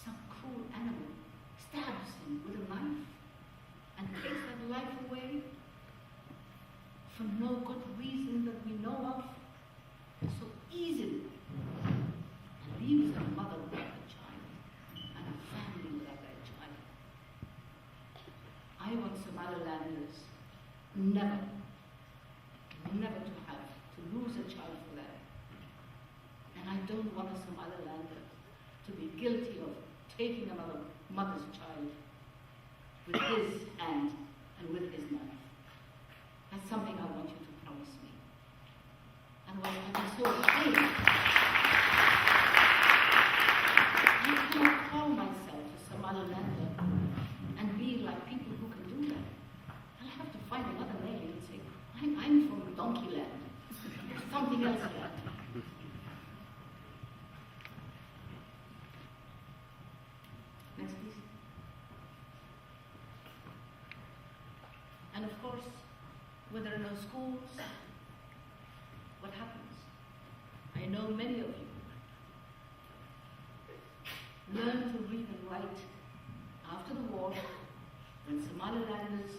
some cruel animal stabs him with a knife and takes that life away for no good reason that we know of. never, never to have to lose a child for that. And I don't want a Somalilander to be guilty of taking another mother's child with his hand and with his knife. That's something I want you to promise me. Otherwise, I'll be so ashamed. I cannot call myself a Somalilander and be like people who can do that. I'll have to find another name and say, I'm from Donkey Land, something else land. Next, please. And of course, when there are no schools, what happens? I know many of you learned to read and write after the war, when Somalilanders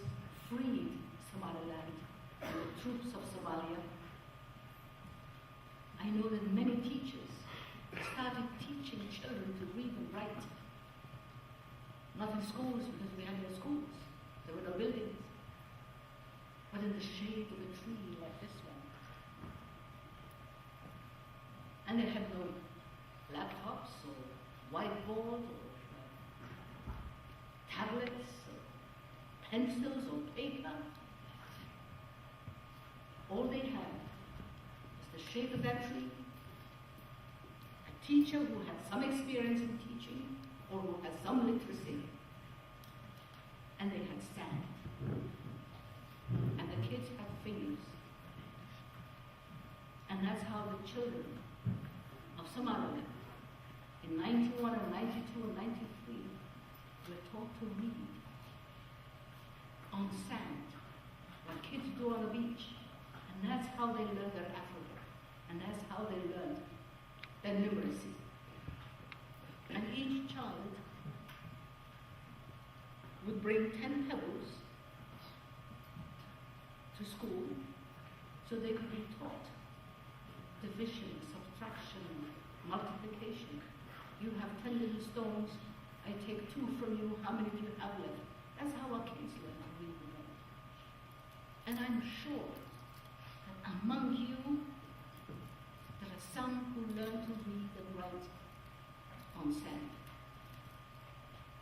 freed Somaliland and the troops of Somalia. I know that many teachers started teaching children to read and write. Not in schools, because we had no schools. There were no buildings. But in the shade of a tree like this one. And they had no laptops or whiteboard or tablets or pencils or paper. All they had was the shade of that tree, a teacher who had some experience in teaching or who had some literacy, and they had sand. And the kids had fingers. And that's how the children of Somaliland in 91 and 92 and 93 were taught to read on sand, like kids do on the beach. And that's how they learned their alphabet. And that's how they learned their numeracy. And each child would bring 10 pebbles to school so they could be taught division, subtraction, multiplication. You have 10 little stones, I take 2 from you, how many do you have left? That's how our kids learn to read and write. And I'm sure that among you, there are some who learn to read and write on sand.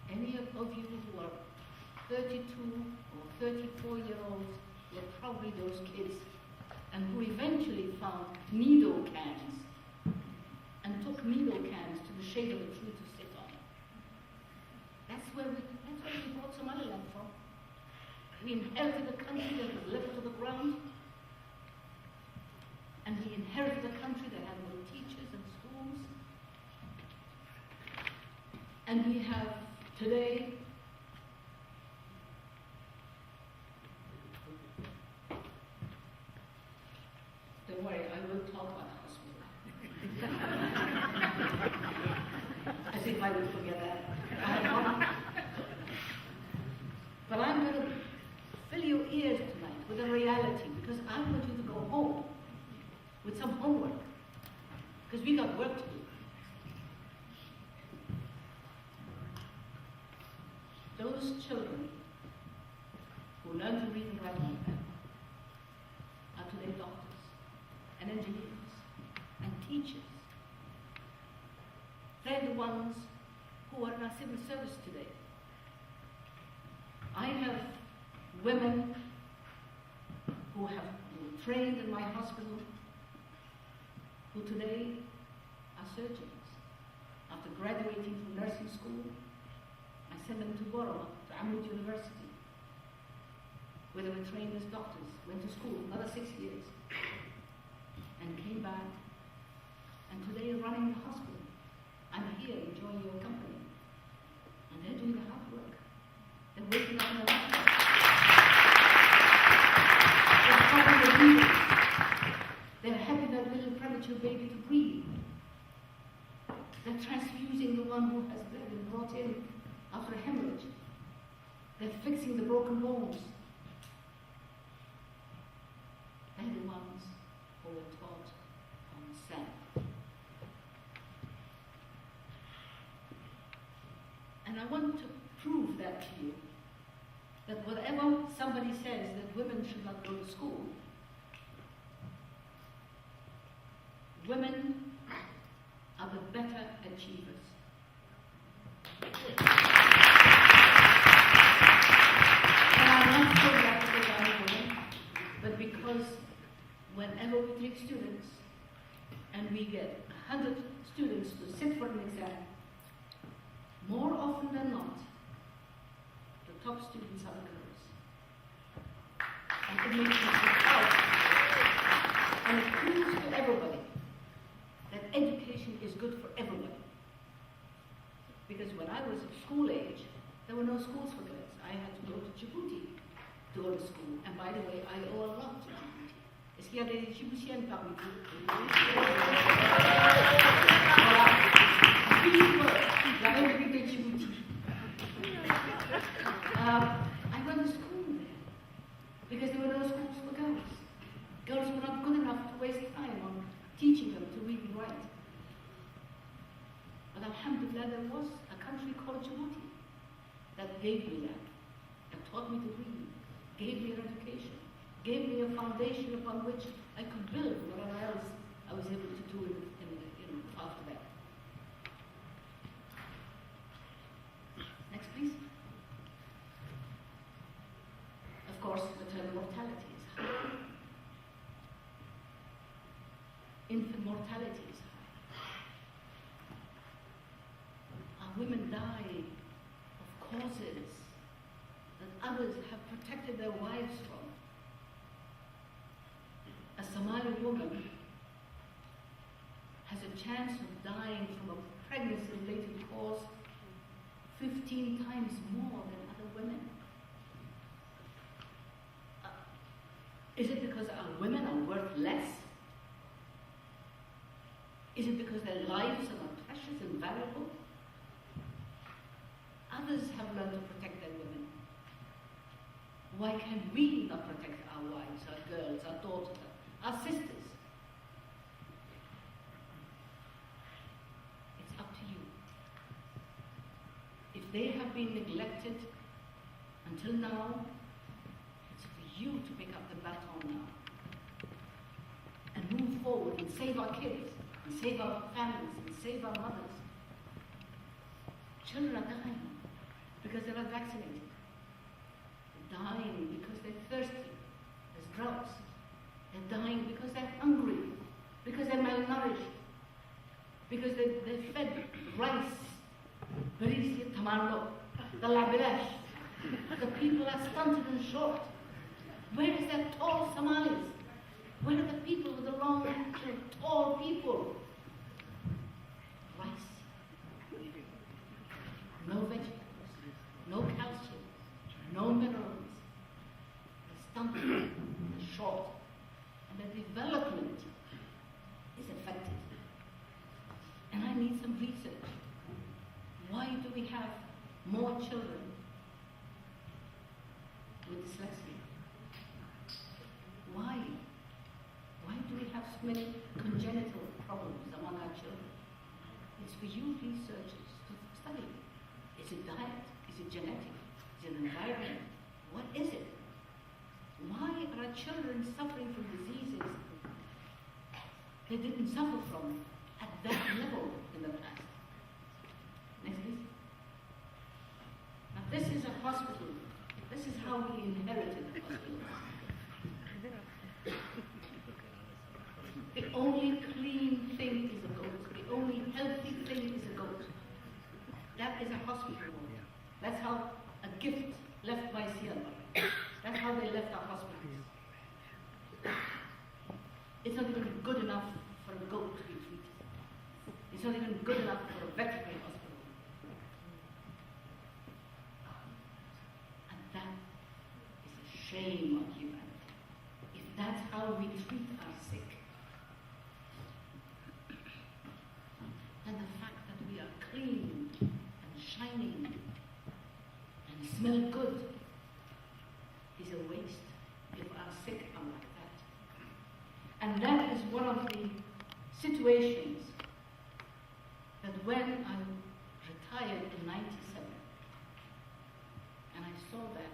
Any of you who are 32 or 34-year-olds were probably those kids and who eventually found needle cans and took needle cans to the shade of a tree to sit on. That's where we brought Somaliland from. We inherited a country that was level to the ground, and we inherited a country that had no teachers and schools. And we have today don't worry, I will talk about the hospital. As if I would forget that. But I'm going to fill your ears tonight with a reality, because I want you to go home with some homework, because we got work to do. Those children who learn to read and write like that are today doctors and engineers and teachers. They're the ones who are in our civil service today. I have women who have trained in my hospital who today are surgeons. After graduating from nursing school, I sent them to Borough, to Amrut University, where they were trained as doctors, went to school another 6 years, and came back, and today are running the hospital. I'm here enjoying your company, and they're doing the hard work. They're waking up in the life. They're covering the needles. They're helping that little premature baby to breathe. They're transfusing the one who has been brought in after a hemorrhage. They're fixing the broken bones. They're the ones who were taught on sand. And I want to prove that to you, that whatever somebody somebody says that women should not go to school, women are the better achievers. And I'm not saying that because I'm a woman, but because whenever we take students and we get 100 students to sit for an exam, more often than not, the top students are the girls. And it makes me so proud. And it proves to everybody that education is good for everybody. Because when I was at school age, there were no schools for girls. I had to go to Djibouti to go to school. And by the way, I owe a lot to Djibouti. Est-ce qu'il y a des Djiboutiennes parmi vous? La République de Djibouti. I went to school there because there were no schools for girls. Girls were not good enough to waste time on teaching them to read and write. But alhamdulillah, there was a country called Djibouti that gave me that taught me to read, gave me an education, gave me a foundation upon which I could build whatever else I was able to do after that. Next, please. Of course, maternal mortality is high. Infant mortality is high. Our women die of causes that others have protected their wives from. A Somali woman has a chance of dying from a pregnancy-related cause 15 times more than other women. Is it because our women are worth less? Is it because their lives are not precious and valuable? Others have learned to protect their women. Why can we not protect our wives, our girls, our daughters, our sisters? It's up to you. If they have been neglected until now, it's for you to pick up the baton now and move forward and save our kids, and save our families, and save our mothers. Children are dying because they're not vaccinated. They're dying because they're thirsty. There's droughts. They're dying because they're hungry, because they're malnourished, because they're fed rice, berisi, tamando, the labilash. The people are stunted and short. Where is that tall Somalis? Where are the people with the long, tall people? Rice. No vegetables, no calcium, no minerals. They're stunted and short. And the development is affected. And I need some research. Why do we have more children with dyslexia? Why? Why do we have so many congenital problems among our children? It's for you researchers to study. Is it diet? Is it genetic? Is it environment? What is it? Why are our children suffering from diseases they didn't suffer from at that level in the past? Next, please. Now, this is a hospital. This is how we inherited the hospital. The only clean thing is a goat. The only healthy thing is a goat. That is a hospital wall. That's how a gift left by Sierra. That's how they left our hospitals. It's not even good enough for a goat to be treated. It's not even good enough for a veterinary hospital. And that is a shame on humanity. If that's how we treat our sick, and the fact that we are clean and shining and smell good is a waste if our sick are like that. And that is one of the situations that when I retired in 97, and I saw that,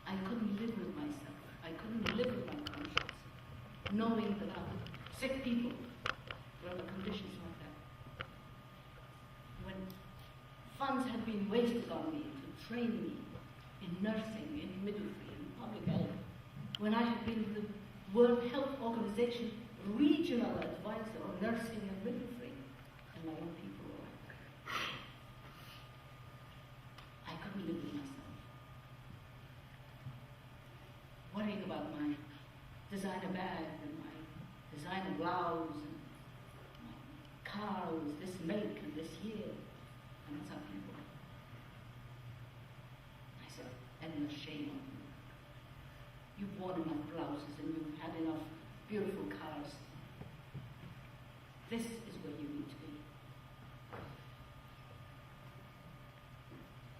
I couldn't live with myself. I couldn't live with my conscience, knowing that I would sick people were under conditions like that. When funds had been wasted on me to train me in nursing, in midwifery, in public health, when I had been the World Health Organization regional advisor on nursing and midwifery, and my own people were like, I couldn't live with myself. Worrying about my designer bag and my designer blouse and my car was this make and this year, and that's how people. I said, Edna, shame on you. You've worn enough blouses and you've had enough beautiful cars. This is where you need to be.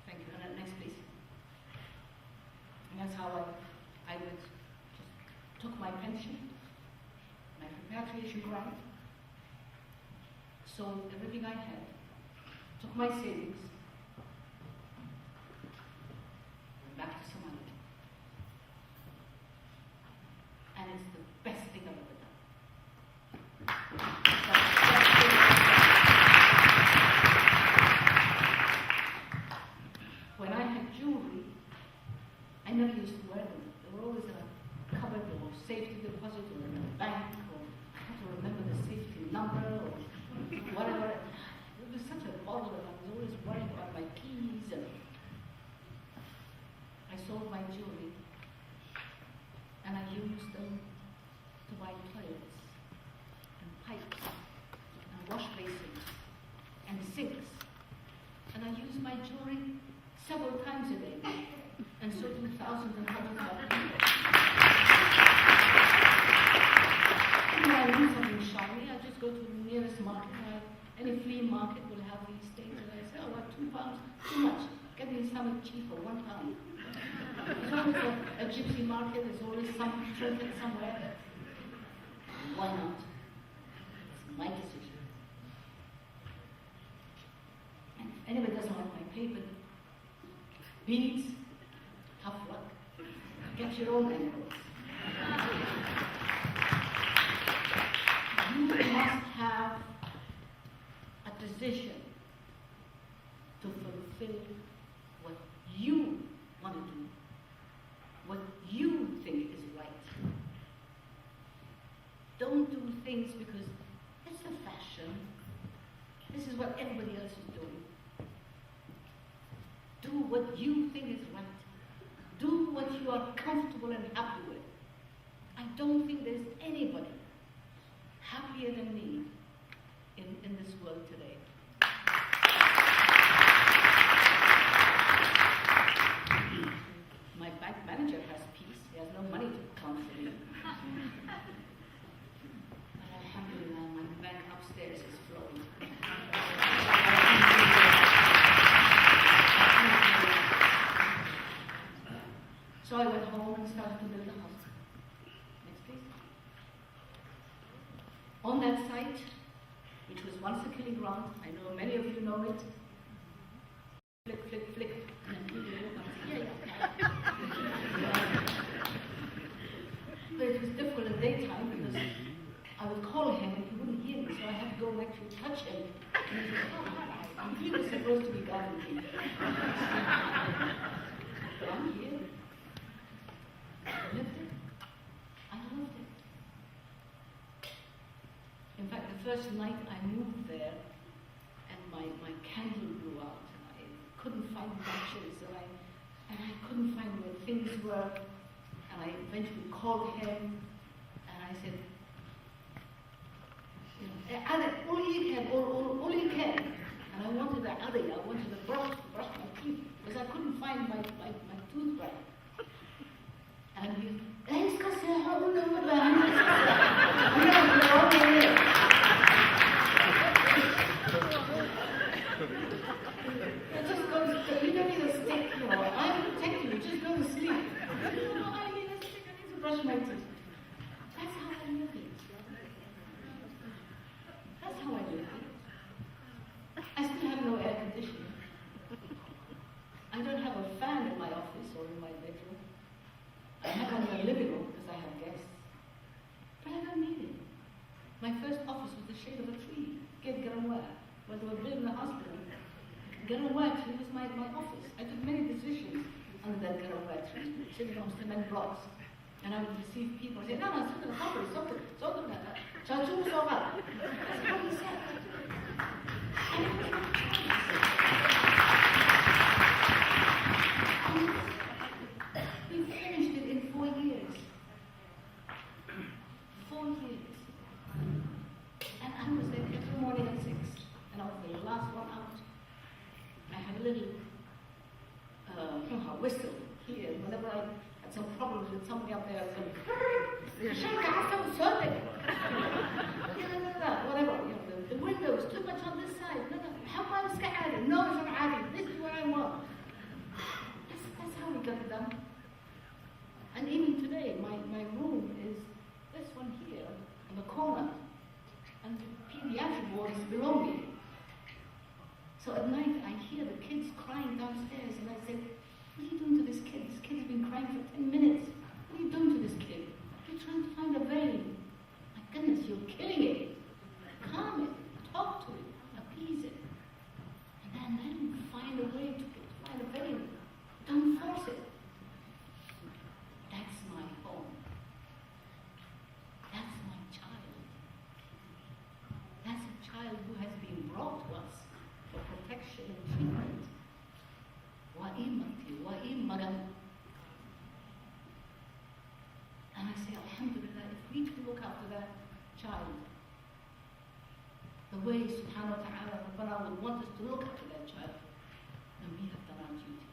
Thank you. And next, please. And that's how I would just took my pension, my repatriation grant, sold everything I had, took my savings, went back to Somalia. And it's the best thing I've ever done. When I had jewelry, I never used to wear them. They were always in a cupboard or safety deposit or in a bank, or I had to remember the safety number or whatever. It was such a bother, and I was always worrying about my keys. And I sold my jewelry, and I used them to buy toilets and pipes and wash basins and sinks. And I used my jewelry several times a day, and so do thousands and hundreds of other people. When I need something shiny, I just go to the nearest market. Any flea market will have these things, and I say, oh, like £2, too much. Get me something cheaper, £1. There's always a gypsy market, there's always some trinket somewhere. Why not? It's my decision. And if anybody doesn't like my paper beads, tough luck. Get your own angles. You must have a decision to fulfill what you want to do, what you think is right. Don't do things because it's a fashion. This is what everybody else is doing. Do what you think is right. Do what you are comfortable and happy with. I don't think there's anybody happier than me in this world today. My bank manager has peace. He has no money to count for me. But alhamdulillah, my bank upstairs is flowing. So I went home and started to build a house. Next, please. On that site, which was once a killing ground, I know many of you know it. Flick, flick, flick. But it was difficult in daytime because I would call him and he wouldn't hear me, so I had to go and actually touch him. And he said, oh, hi. He was supposed to be guarding me. But I'm here. I lived it. I loved it. In fact, the first night I moved there, and my candle blew out, and I couldn't find matches, and I couldn't find where things were, and I eventually called him, and I said, you know, Adan, all you can. And I wanted the addy, I wanted the brush to brush my teeth, because I couldn't find my toothbrush. And he, thanks, it just goes, you don't need a stick, you know, I'm protecting you, just go to sleep. No, I need a stick, I need to brush my teeth. That's how I live it. That's how I live it. I still have no air conditioning. I don't have a fan in my office. living room because I have guests. But I don't need it. My first office was the shade of a tree. Get away. When they were building the hospital, get away tree was my office. I took many decisions under that get away tree, sitting on cement blocks. And I would receive people say, no, it's not the company, it's not the That's what he said. We finished it in 4 years. 4 years. And I was there every morning at 6. And I was the last one out. I had a little whistle here. Whenever I had some problems with somebody up there, I was like, whatever, the windows, too much on this side. No, how about this guy? No, it's not adding. This is what I want. That's how we got it done. And even today, my room is this one here, in the corner. And the pediatric ward is below me. So at night, I hear the kids crying downstairs, and I say, what are you doing to this kid? This kid has been crying for 10 minutes. What are you doing to this kid? You're trying to find a vein. My goodness, you're killing it. Calm it, talk to it, appease it. And then let him find a way to find a vein. Don't force it. That's my home. That's my child. That's a child who has been brought to us for protection and treatment. And I say, Alhamdulillah, if we can look after that child the way Subhanahu wa Ta'ala Rabbana would want us to look after that child, then we have done our duty.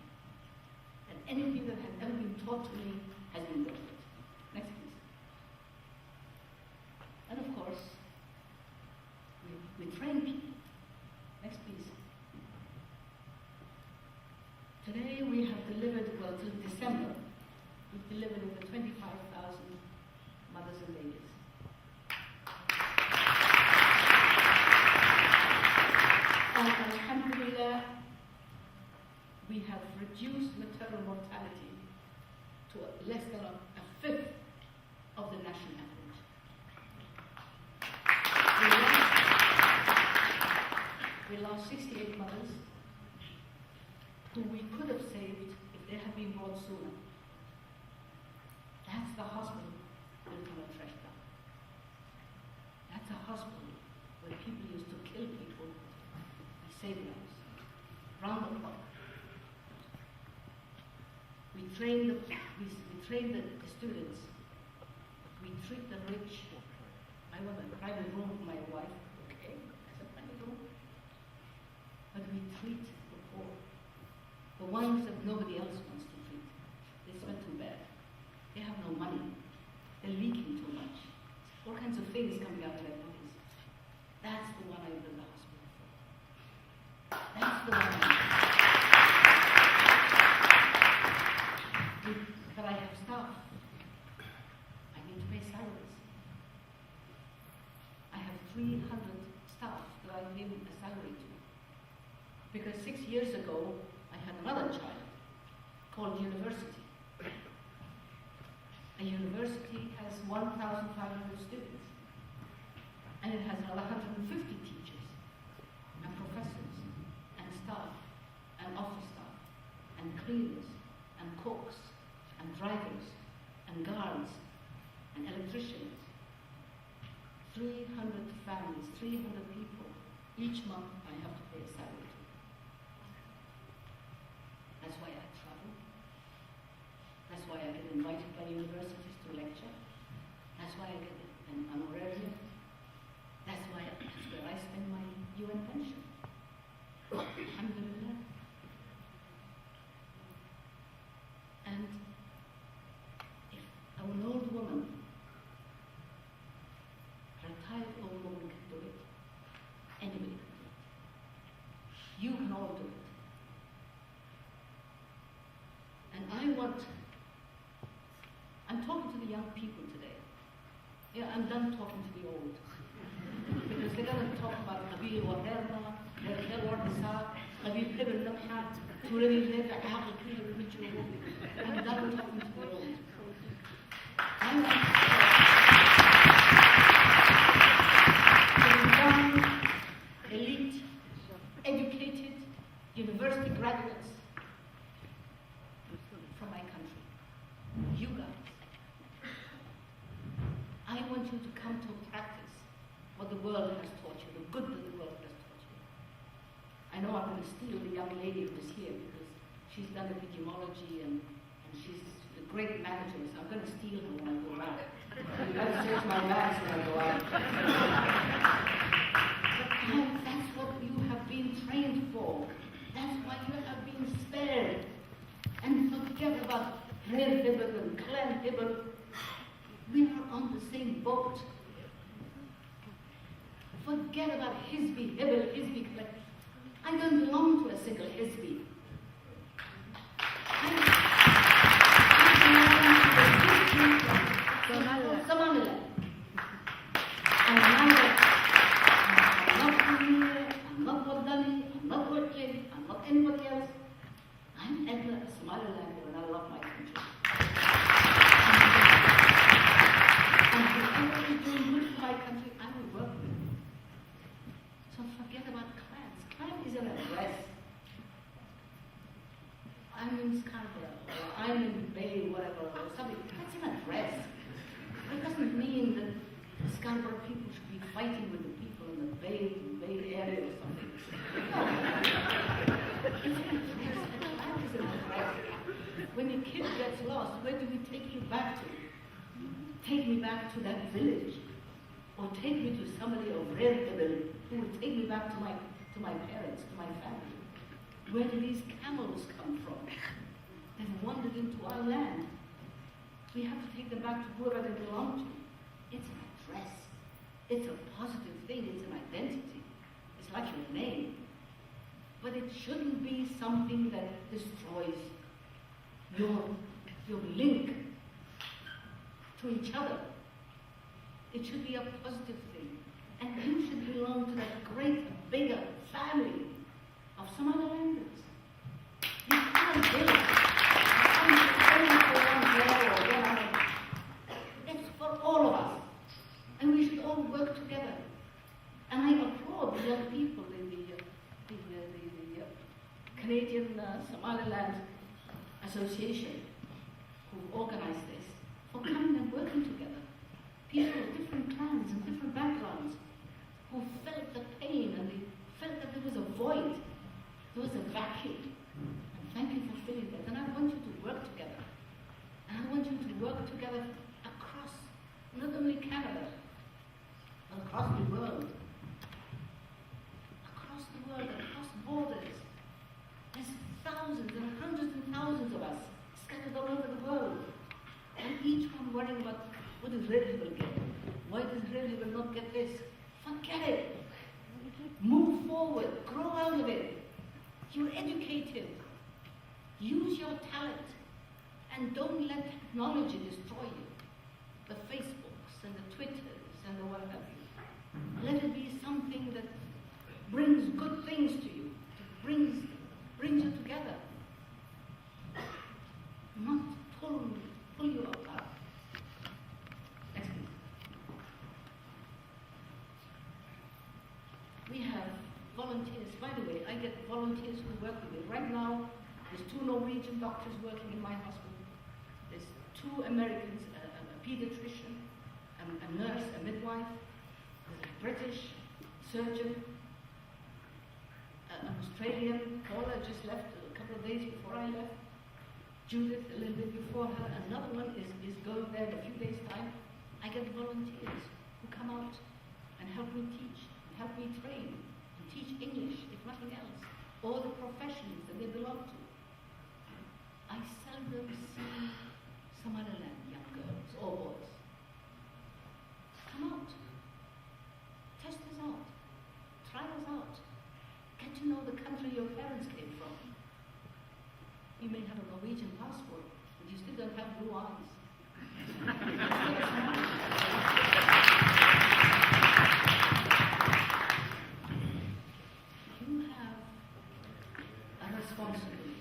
And anything that has ever been taught to me has been done. Next, please. And of course, we train people. Next, please. Today we have delivered, well, till December, we've delivered over 25,000 mothers and babies. And alhamdulillah, we have reduced maternal mortality to less than a fifth of the national average. We lost 68 mothers who we could have saved if they had been brought sooner. That's the hospital built on a trash dump. That's a hospital where people used to kill people and save lives. Round the clock. We train the students. We treat the rich. I want a private room for my wife. Okay, that's a private room. But we treat the poor. The ones that nobody else wants to treat. They smell too bad. They have no money. They're leaking too much. All kinds of things coming out of their bodies. That's the one I built the hospital for. That's the one But I have staff. I need to pay salaries. I have 300 staff that I give a salary to. Because 6 years ago, I had another child called university. A university has 1,500 students. And it has another 150 teachers, and professors, and staff, and office staff, and cleaners, and cooks, and drivers, and guards, and electricians. 300 families, 300 people. Each month I have to pay a salary to. That's why I travel. That's why I get invited by universities to lecture. That's why I get an honorarium. That's where I spend my UN pension. Alhamdulillah. And if an old woman, a retired old woman can do it, anybody can do it. You can all do it. And I'm talking to the young people today. Yeah, I'm done talking to the old. Because they're going to talk about قبيل وغيرنا، غير والنساء، قبيل قبل نبحة، تولي الهيئة عاقل كل الرجل. I'm done talking to the old. I want young, elite, educated, university graduates from my country. You guys. I want you to come to practice what the world has taught you, the good that the world has taught you. I know I'm going to steal the young lady who is here because she's done epidemiology and she's a great manager, so I'm going to steal her when I go back. You guys search my bags when I go out. But that's what you have been trained for. That's why you have been spared. And forget about Rev Hibble and Clan Hibble. We are on the same boat. Forget about Hizbi, Hibble, Hizbi, Clan. I don't belong to a single Hizbi. Somaliland. I'm not Premier, I'm not Wardani, I'm not Wardani, I'm not anybody else. I'm Adna, a Somalilander, and I love my country. And whoever is doing good for my country, I will work with. So forget about clans. Clan is an address. I'm in Scarborough, or I'm in Bay, whatever, or something. That's an address. It doesn't mean that the Scarborough people should be fighting with the people in the Bay area or something. No. It's an address. A clan is an address. When your kid gets lost, where do we take you back to? Take me back to that village. Or take me to somebody of rare ability who will take me back to my parents, to my family. Where do these camels come from? They've wandered into our land. We have to take them back to whoever they belong to. It's an address. It's a positive thing. It's an identity. It's like your name. But it shouldn't be something that destroys your link to each other. It should be a positive thing. And you should belong to that great, bigger family of Somalilanders. You can't do it. It's for all of us. And we should all work together. And I applaud the young people in the Canadian Somaliland Association who organized this for coming and working together. People of different clans and different backgrounds who felt the pain and they felt that there was a void, there was a vacuum. And thank you for filling that. And I want you to work together. And I want you to work together across, not only Canada, but across the world. Across the world, across borders. There's thousands and hundreds and thousands of us scattered all over the world. And each one worrying about what does Red Hill get? Why does Red Hill not get this? Forget it. Move forward. Grow out of it. You're educated. Use your talent. And don't let technology destroy you. The Facebooks and the Twitters and the what have you. Let it be something that brings good things to you. Brings you together. Not pull you apart. Next please. We have volunteers. By the way, I get volunteers who work with me. Right now, there's 2 Norwegian doctors working in my hospital. There's 2 Americans, a pediatrician, a nurse, a midwife, a British surgeon, an Australian. Paula just left a couple of days before I left. Judith a little bit before her. Another one is going there in a few days' time. I get volunteers who come out and help me teach, and help me train, and teach English, if nothing else, or the professions that they belong to. I seldom see Somaliland young girls or boys. Come out. Test us out. Try us out. Get to know the country your parents came from. You may have a Norwegian passport, but you still don't have blue eyes. You have a responsibility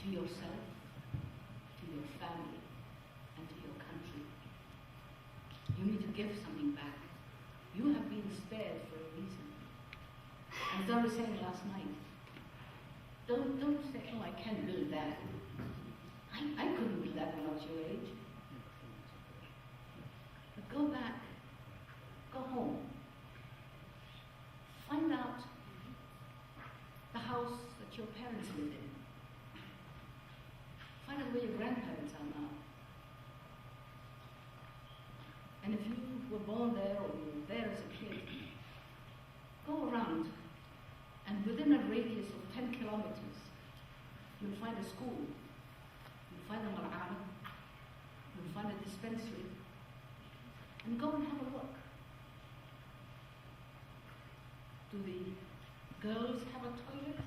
to yourself, to your family, You need to give something back. You have been spared for a reason. As I was saying last night, don't say, oh, I can't build that. I couldn't build that when I was your age. But go back, go home, find out the house that your parents lived in. Find out where your grandparents are now. And if you were born there or you were there as a kid, go around and within a radius of 10 kilometers, you'll find a school, you'll find a mar'ana, you'll find a dispensary, and go and have a look. Do the girls have a toilet?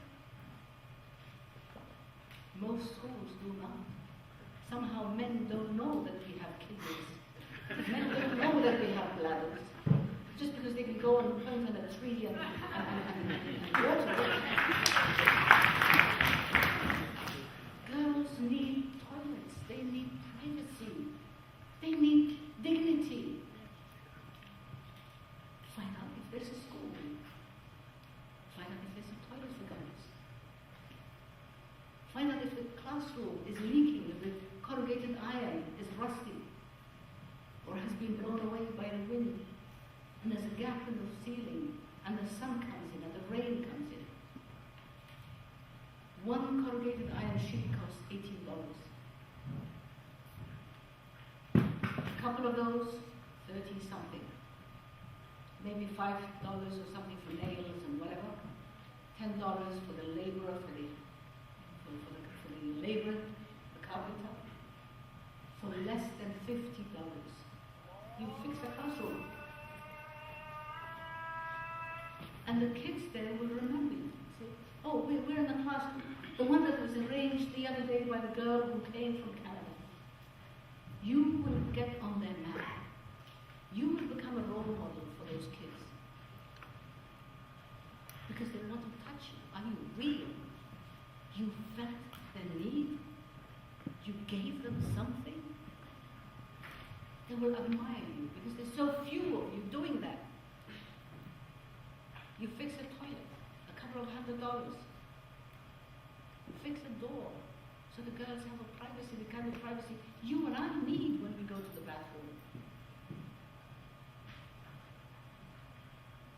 Most schools do not. Somehow men don't know that we have kidneys. Men don't know that we have bladders. Just because they can go and plant on a tree and water it. Girls need toilets. They need privacy. They need dignity. Find out if there's a school. Find out if there's a toilet for girls. Find out if the classroom is leaking, if the corrugated iron is rusty, or has been blown away by the wind, and there's a gap in the ceiling, and the sun comes in, and the rain comes in. One corrugated iron sheet costs $18. A couple of those, 30-something. Maybe $5 or something for nails and whatever. $10 for the laborer, for the laborer, the carpenter. For less than $50, you fix a classroom. And the kids there will remember you. Say, oh, we're in the class, the one that was arranged the other day by the girl who came from Canada. You will get on their map. You will become a role model for those kids. Because they want to touch you. Are you real? You felt their need? You gave them something? They will admire you because there's so few of you doing that. You fix a toilet, a couple of $100. You fix a door so the girls have a privacy, the kind of privacy you and I need when we go to the bathroom.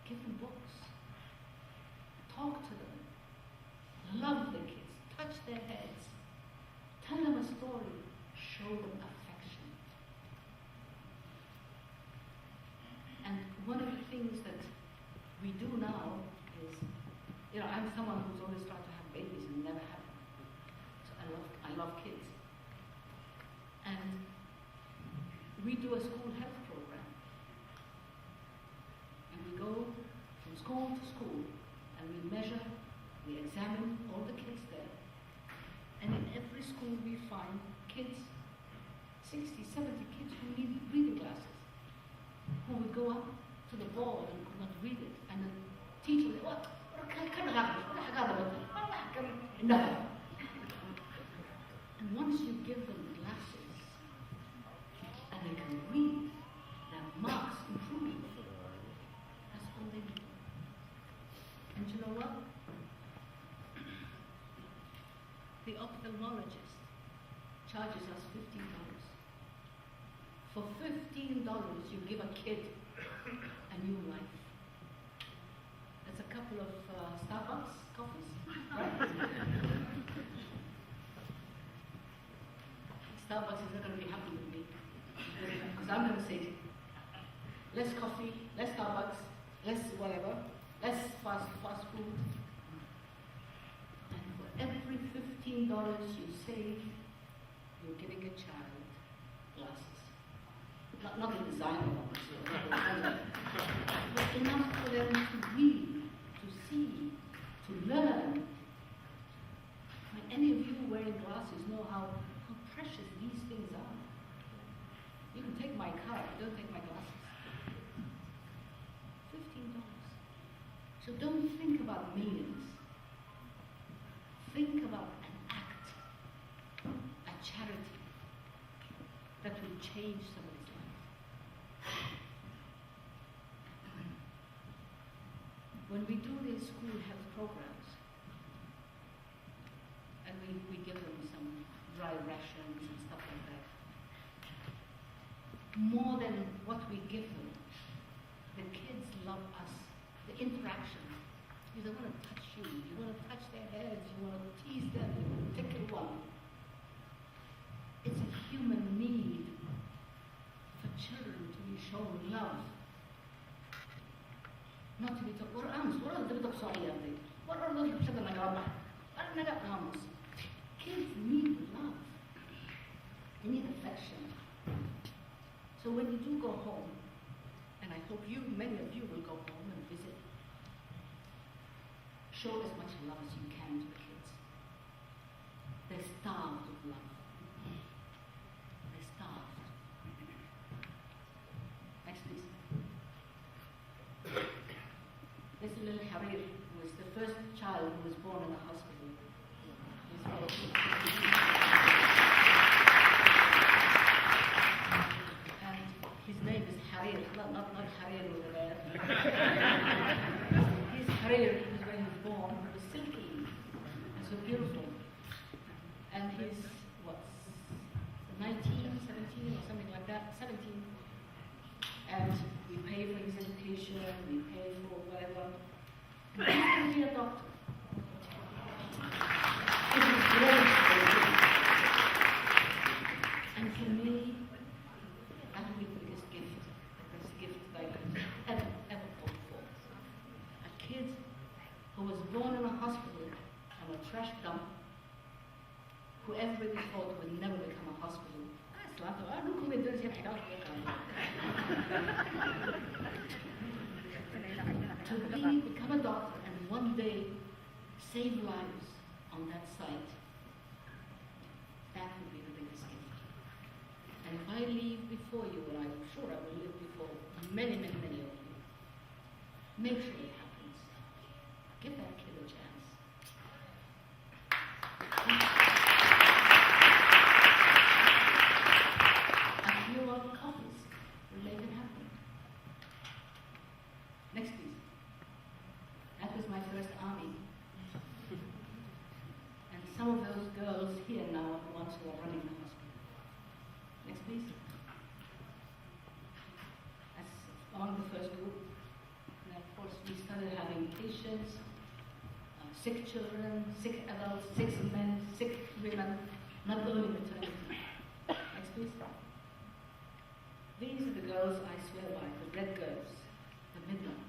Give them books. Talk to them. Love the kids. Touch their heads. Tell them a story. Show them affection. And one of the things that we do now is, I'm someone who's always tried to have babies and never had them. So I love kids. And we do a school health program. And we go from school to school and we measure, we examine all the kids there. And in every school we find kids, 60, 70 kids who need reading glasses, who would go up to the board and could not read it. And the teacher would say, what? Nothing. And once you give them glasses and they can read, their marks improve. That's all they do. And you know what? The ophthalmologist charges us $15. For $15, you give a kid a new life. That's a couple of Starbucks coffees, right? Starbucks is not going to be happy with me. Because I'm going to say, less coffee, less Starbucks, less whatever, less fast food. And for every $15 you save, you're giving a child glasses. Not the designer ones, but enough for them to read, to see, to learn. When any of you wearing glasses know how precious these things are. You can take my car, don't take my glasses. $15. So don't think about millions. Think about an act, a charity that will change somebody's life. when we do these school health programs, and we give them some dry rations and stuff like that, more than what we give them, the kids love us, the interaction. You don't want to touch you want to touch their heads, you want to tease them, tickle one. It's a human need for children to be shown love. Not to be told, what are those Kids need love. They need affection. So when you do go home, and I hope many of you will go home and visit, show as much love as you can to the kids. They're starved of love. They're starved. Next, please. This little Harir was the first child who was born in a hospital. And his name is Harir, not Harir over there. His Harir, when he was born, was silky and so beautiful. And he's, 19, 17 or something like that, 17. And we pay for his education, we pay for whatever. And he's going to be a doctor. It is great. And for me, that will be the biggest gift that I could ever hope for. A kid who was born in a hospital and a trash dump, who everybody thought would never become a hospital. To become a doctor and one day save lives on that site, that would be the biggest gift. And if I leave before you, and I'm sure I will live before many, many, many of you, make sure it happens. Give that kid a chance. A few other copies will make it happen. Next, please. That was my first army. And some of those girls here now are the ones who are running the hospital. Next, please. That's among the first group. And of course, we started having patients, sick children, sick adults, sick men, sick women, not only maternity. Next, please. These are the girls I swear by, the red girls, the midwives.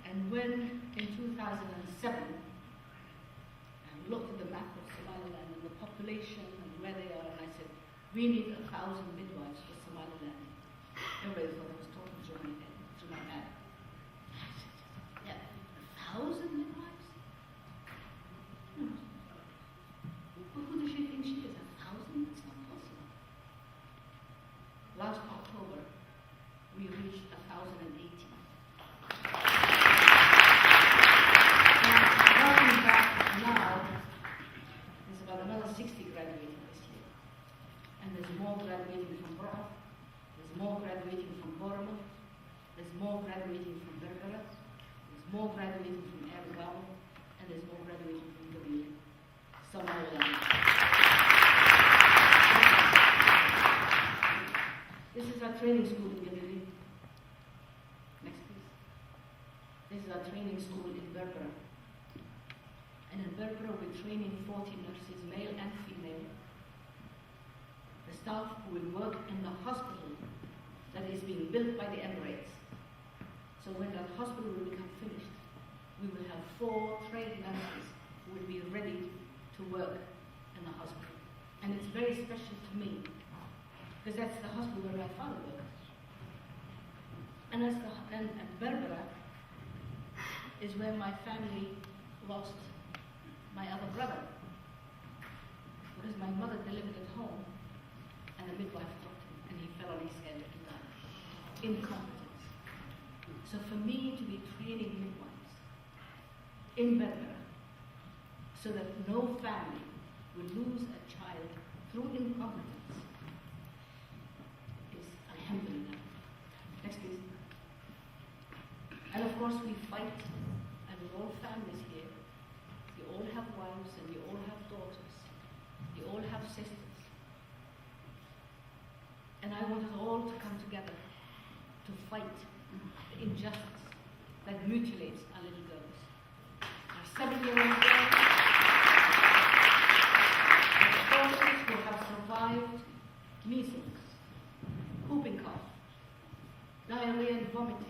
And when, in 2007, I looked at the map of Somaliland and the population and where they are, and I said, we need 1,000 midwives for Somaliland. Everybody thought I was talking to my dad. I said, yeah, 1,000 midwives? No. Who does she think she is? 1,000? It's not possible. Last October, we reached 1,080. Now, there's about another 60 graduating this year. And there's more graduating from Bra, there's more graduating from Borno, there's more graduating from Berbera, there's more graduating from Erigao, and there's more graduating from Gabila, Somaliland. This is our training school in Gabila. Next, please. This is our training school in Berbera. And in Berbera, we're training 40 nurses, male and female. The staff who will work in the hospital that is being built by the Emirates. So when that hospital will become finished, we will have 4 trained nurses who will be ready to work in the hospital. And it's very special to me, because that's the hospital where my father worked. And Berbera is where my family lost my other brother, because my mother delivered at home and the midwife took him and he fell on his head and died. Incompetence. So for me to be training midwives in Berbera so that no family will lose a child through incompetence is alhamdulillah. Next please. And of course we fight, and we're all families here. You all have wives, and you all have daughters. You all have sisters. And I want us all to come together to fight the injustice that mutilates our little girls. Our 7-year-old girls, our daughters who have survived measles, whooping cough, diarrhea and vomiting,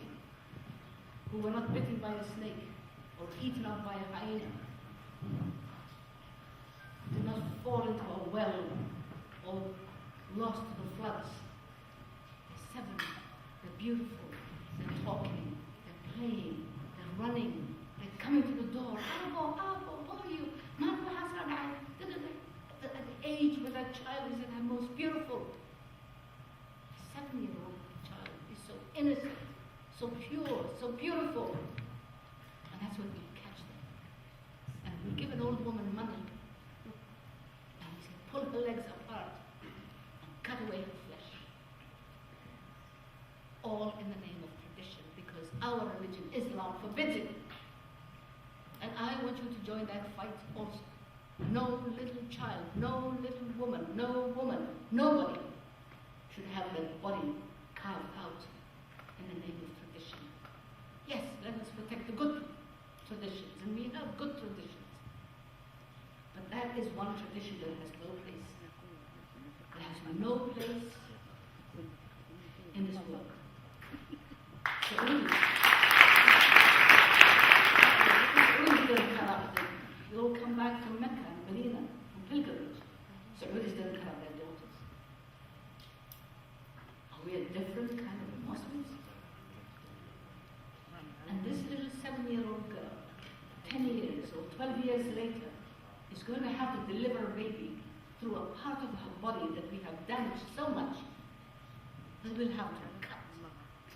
who were not bitten by a snake or eaten up by a hyena, did not fall into a well or lost to the floods. They're 7, they're beautiful, they're talking, they're playing, they're running, they're coming to the door. Abo, how are you? Mama Hassan, at the age where that child is at her most beautiful. A 7-year-old child is so innocent, so pure, so beautiful. And that's when we catch them. And we give an old woman money, and we say, pull her legs apart and cut away her flesh. All in the name of tradition, because our religion, Islam, forbids it. And I want you to join that fight also. No little child, no little woman, nobody should have their body carved out in the name of tradition. Yes, let us protect the good traditions, and we have good traditions. But that is one tradition that has no place. It has no place in this world. So they all come back from Mecca and Medina from pilgrimage. Saudis don't cut up their daughters. Are we a different kind of Muslims? And this little 7-year-old girl, 10 years or 12 years later, is going to have to deliver a baby through a part of her body that we have damaged so much that we'll have to cut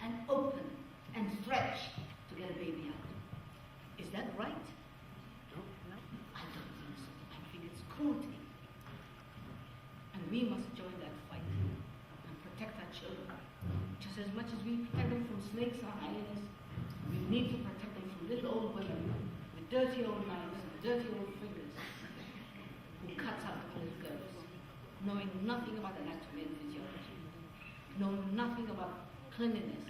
and open and stretch to get a baby out. Is that right? I don't think so. I think it's cruelty. And we must join that fight and protect our children. Just as much as we protect them from snakes or hyenas, we need to protect them from little old women with dirty old knives and dirty old fingers who cuts out the little girls, knowing nothing about anatomy and physiology, knowing nothing about cleanliness,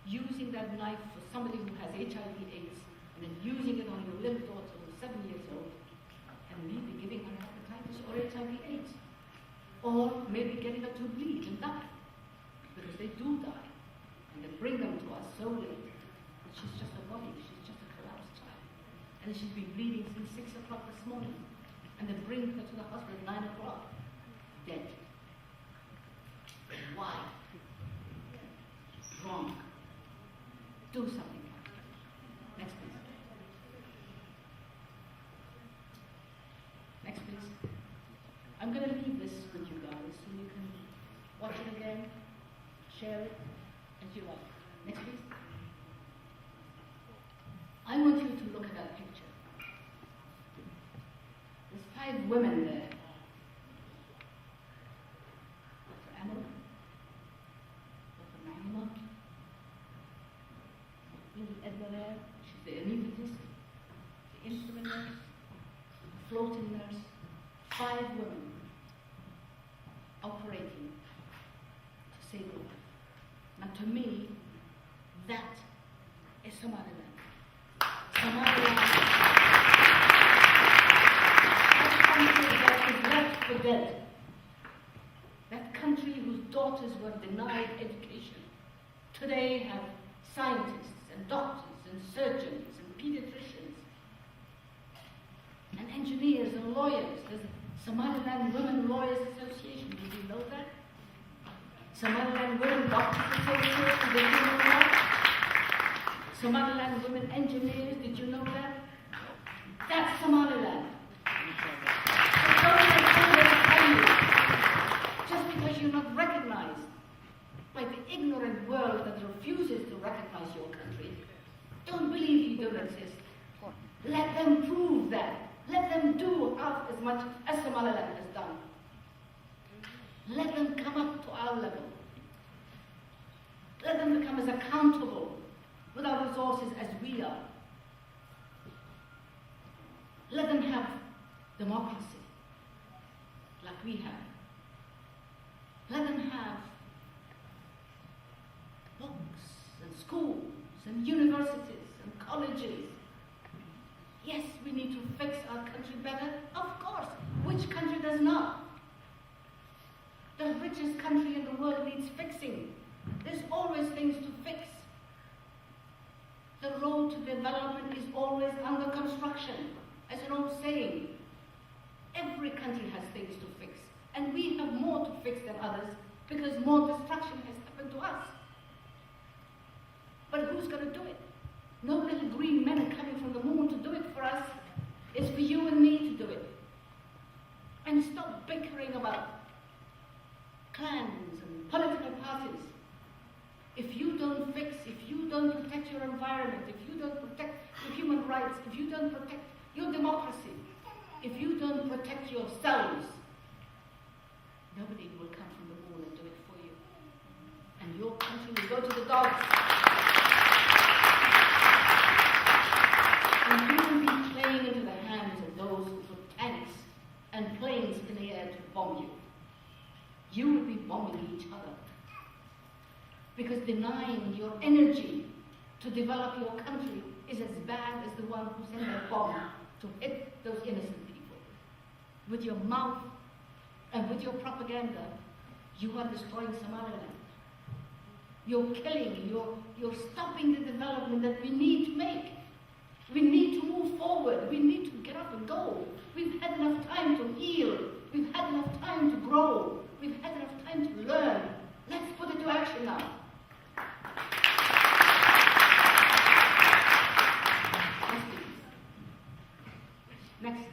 using that knife for somebody who has HIV/AIDS, and then using it on your little daughter who's 7 years old, and maybe giving her hepatitis or HIV/AIDS, or maybe getting her to bleed and die, because they do die, and they bring them to us so late that she's just a body, she's just a collapsed child, and she's been bleeding since 6 o'clock this morning, and they bring her to the hospital at 9 o'clock, dead. Why? Wrong. Do something. Next, please. Next, please. I'm going to leave this with you guys so you can watch it again, share it as you like. Next, please. I want you to look at that picture. There's 5 women there. Dr. Amal, Dr. Naima, little Edna there, she's the anesthetist, the instrument nurse, the floating nurse, 5 women operating to save a life. Now to me, that is Somaliland. Somaliland, that country that is left for dead. That country whose daughters were denied education, today have scientists and doctors and surgeons and pediatricians and engineers and lawyers. There's a Somaliland Women Lawyers Association. Did you know that? Somaliland Women Doctors Association. Did you know that? Somaliland Women Engineers. Did you know that? That's Somaliland. Just because you're not recognized by the ignorant world that refuses to recognize your country, don't believe you don't exist. Let them prove that. Let them do half as much as Somaliland has done. Let them come up to our level. Let them become as accountable with our resources resources as we are. Let them have democracy like we have. Let them have books and schools and universities and colleges. Yes, we need to fix our country better. Of course, which country does not? The richest country in the world needs fixing. There's always things to fix. The road to development is always under construction. As an old saying, every country has things to fix. And we have more to fix than others because more destruction has happened to us. But who's going to do it? No little green men are coming from the moon to do it for us. It's for you and me to do it. And stop bickering about clans and political parties. If you don't fix, if you don't protect your environment, if you don't protect your human rights, if you don't protect your democracy, if you don't protect yourselves, nobody will come from the moon and do it for you. And your country will go to the dogs. And you will be playing into the hands of those who put tanks and planes in the air to bomb you. You will be bombing each other. Because denying your energy to develop your country is as bad as the one who sent a bomb to hit those innocent people. With your mouth and with your propaganda, you are destroying Somaliland. You're killing, you're stopping the development that we need to make. We need to move forward. We need to get up and go. We've had enough time to heal. We've had enough time to grow. We've had enough time to learn. Let's put it to action now. Next.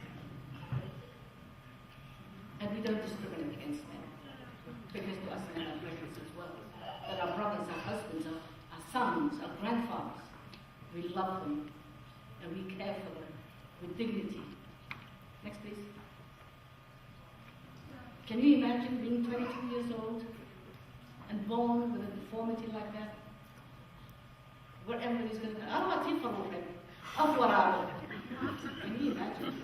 And we don't discriminate against men. Because to us men are precious as well. That our brothers, our husbands, our sons, our grandfathers, we love them and we care for them with dignity. Next, please. Can you imagine being 22 years old and born with a deformity like that? Where everybody's going to go, oh, what's he for? Oh, what are Can you imagine?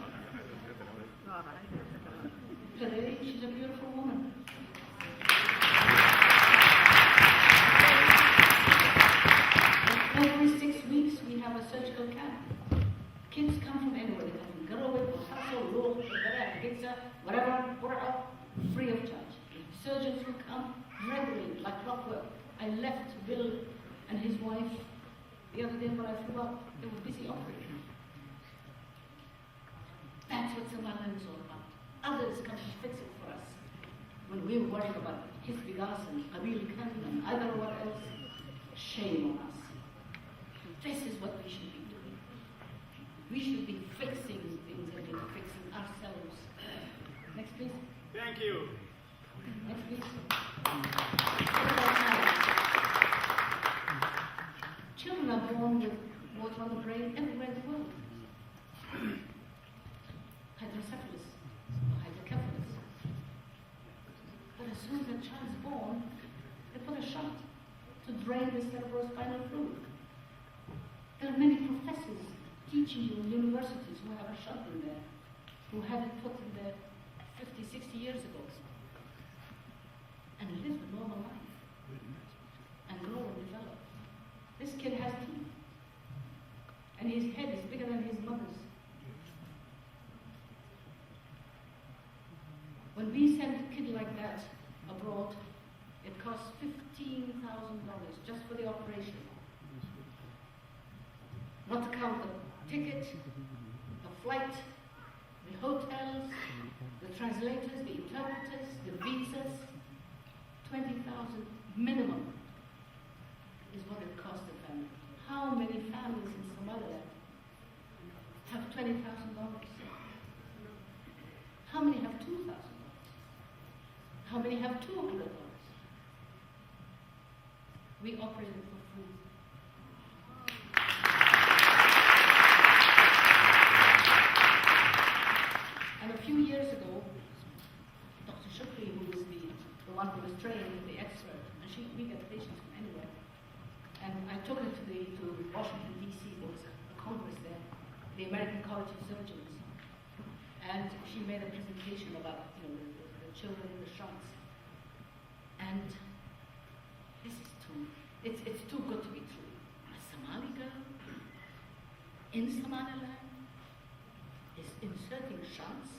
Today, she's a beautiful woman. Every 6 weeks, we have a surgical camp. Kids come from anywhere. They come from Garowe, Bosaso, Pizza, whatever, free of charge. Surgeons will come regularly, like clockwork. I left Bill and his wife the other day when I flew up. They were busy operating. That's what Somaliland is all about. Others come to fix it for us. When we were worrying about his Bigas and Qabil Khan and I don't know what else, shame on us. This is what we should be doing. We should be fixing things and be fixing ourselves. Next, please. Thank you. Next, please. Children are born with water on the brain everywhere in the world. Hydrocephalus or hydrocephalus. But as soon as a child is born, they put a shot to drain the cerebrospinal fluid. There are many professors teaching you in universities who have a shot in there, who had it put in there 50, 60 years ago, and live a normal life, and grow and develop. This kid has teeth, and his head is bigger than his mother's. When we send a kid like that abroad, it costs $15,000 just for the operation. Not to count the ticket, the flight, the hotels, the translators, the interpreters, the visas. 20,000 minimum is what it costs a family. How many families in Somaliland have $20,000? How many have $2,000? How many have $200? We operate it for free. And a few years ago, Dr. Shukri, who was the one who was trained, the expert, and we get patients from anywhere. And I took her to Washington, D.C. the American College of Surgeons. And she made a presentation about, the children in the shunts. And this is it's too good to be true. A Somali girl in Somaliland is inserting shunts.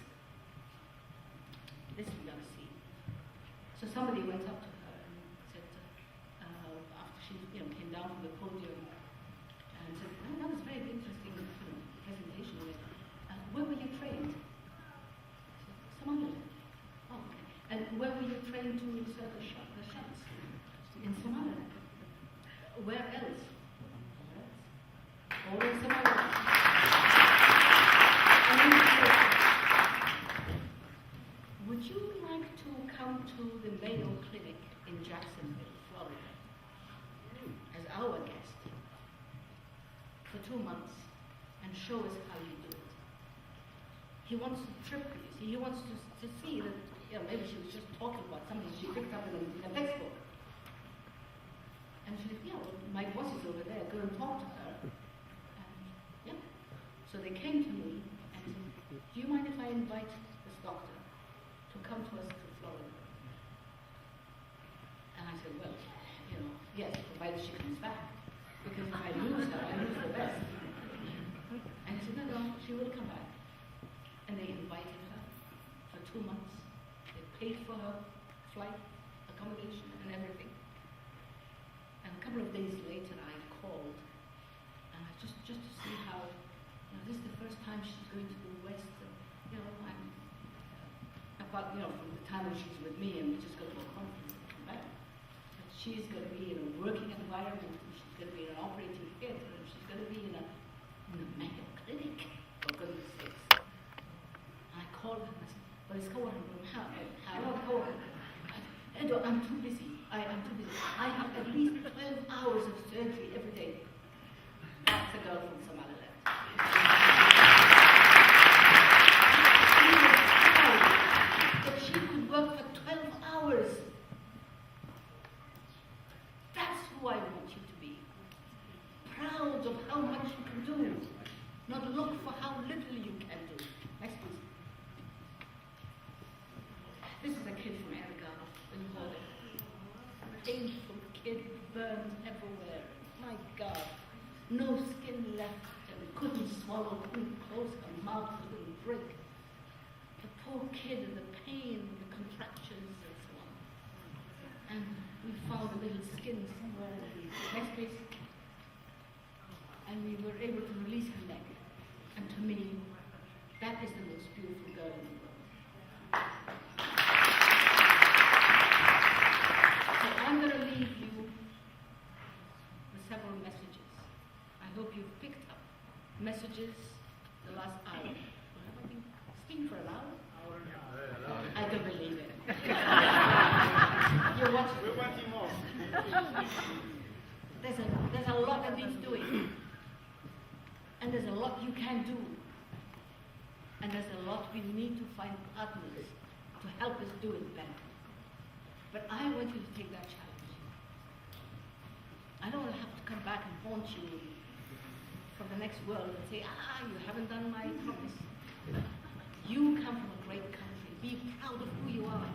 This we gotta see. So somebody went up to her and said, after she came down from the podium, and said, "Oh, that was a very interesting presentation. Where were you trained?" I said, "Somaliland." "Oh, okay. And where were you trained to insert the shunts?" "In Somaliland." "Where else?" "All in Somaliland." And then he said, "Would you like to come to the Mayo Clinic in Jacksonville, Florida, as our guest for 2 months and show us how you do it?" He wants to trip you. See, he wants to see that maybe she was just talking about something she picked up in a textbook. And she said, "Yeah, well, my boss is over there. Go and talk to her." And yeah, so they came to me and said, "Do you mind if I invite this doctor to come to us to Florida?" And I said, "Well, yes, provided she comes back. Because if I lose her, I lose the best." And he said, "No, she will come back." And they invited her for 2 months. They paid for her flight, accommodation, and everything. And a couple of days later, I called, and just to see how, this is the first time she's going to the West. And, I'm apart, from the time when she's with me, and we just go to a conference and come back. But she's going to be in a working environment, and she's going to be in an operating theater, and she's going to be in a Mayo Clinic, for goodness sakes. And I called her and I said, "Well, it's going on. How? I'm too busy. I'm too busy. I have at least 12 hours of surgery every day." That's a girl from Somaliland. She was proud that she could work for 12 hours. That's who I want you to be. Proud of how much you can do. Not look for how little you can do. Next, please. This is a kid from Erigano in Holland. Painful kid, burned everywhere. My God. No skin left and couldn't swallow, couldn't close her mouth, couldn't drink. The poor kid and the pain and the contractions and so on. And we found a little skin somewhere in the next place. And we were able to release her leg. And to me, that is the most beautiful girl in the world. So I'm going to leave you with several messages. I hope you've picked up messages the last hour. Have I been speaking for an hour? I don't believe it. You're watching. We're wanting more. There's a lot that needs doing. And there's a lot you can do. And there's a lot we need to find partners to help us do it better. But I want you to take that challenge. I don't want to have to come back and haunt you from the next world and say, you haven't done my promise. You come from a great country. Be proud of who you are.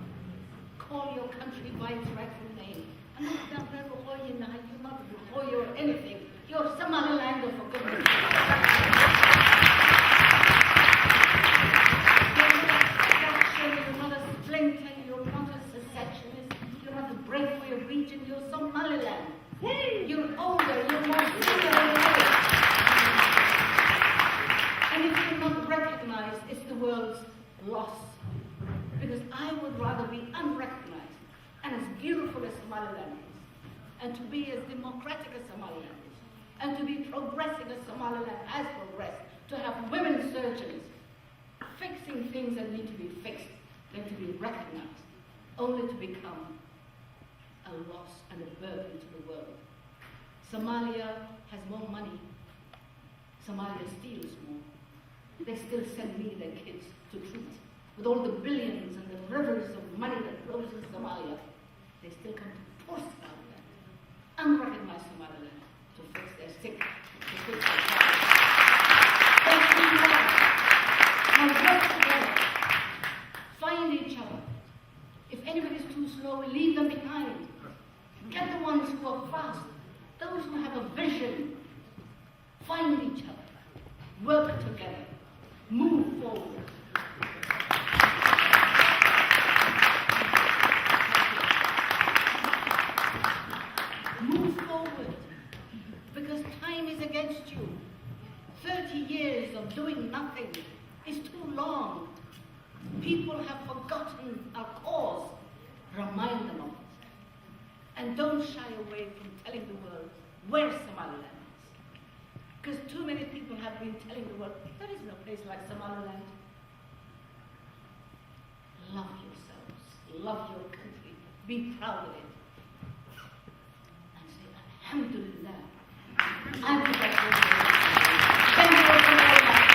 Call your country by its rightful name. I'm not down there you're not Rohoi or anything. You're Somalilander, for goodness sake. You're not a splinter, you're not a secessionist, you're not a break for your region, you're Somaliland. You're older, you're more senior. And if you're not recognized, it's the world's loss. Because I would rather be unrecognized and as beautiful as Somaliland is, and to be as democratic as Somaliland is, and to be progressive as Somaliland has progressed, to have women surgeons fixing things that need to be fixed, than to be recognized, only to become a loss and a burden to the world. Somalia has more money. Somalia steals more. They still send me their kids to treat. With all the billions and the rivers of money that flows in Somalia, they still come to poor Somaliland, unrecognized Somaliland, to fix their sick, to fix their problems. you. 30 years of doing nothing is too long. People have forgotten our cause. Remind them of it. And don't shy away from telling the world where Somaliland is. Because too many people have been telling the world, there is no place like Somaliland. Love yourselves. Love your country. Be proud of it. And say, Alhamdulillah. I'm the best. Thank you very much.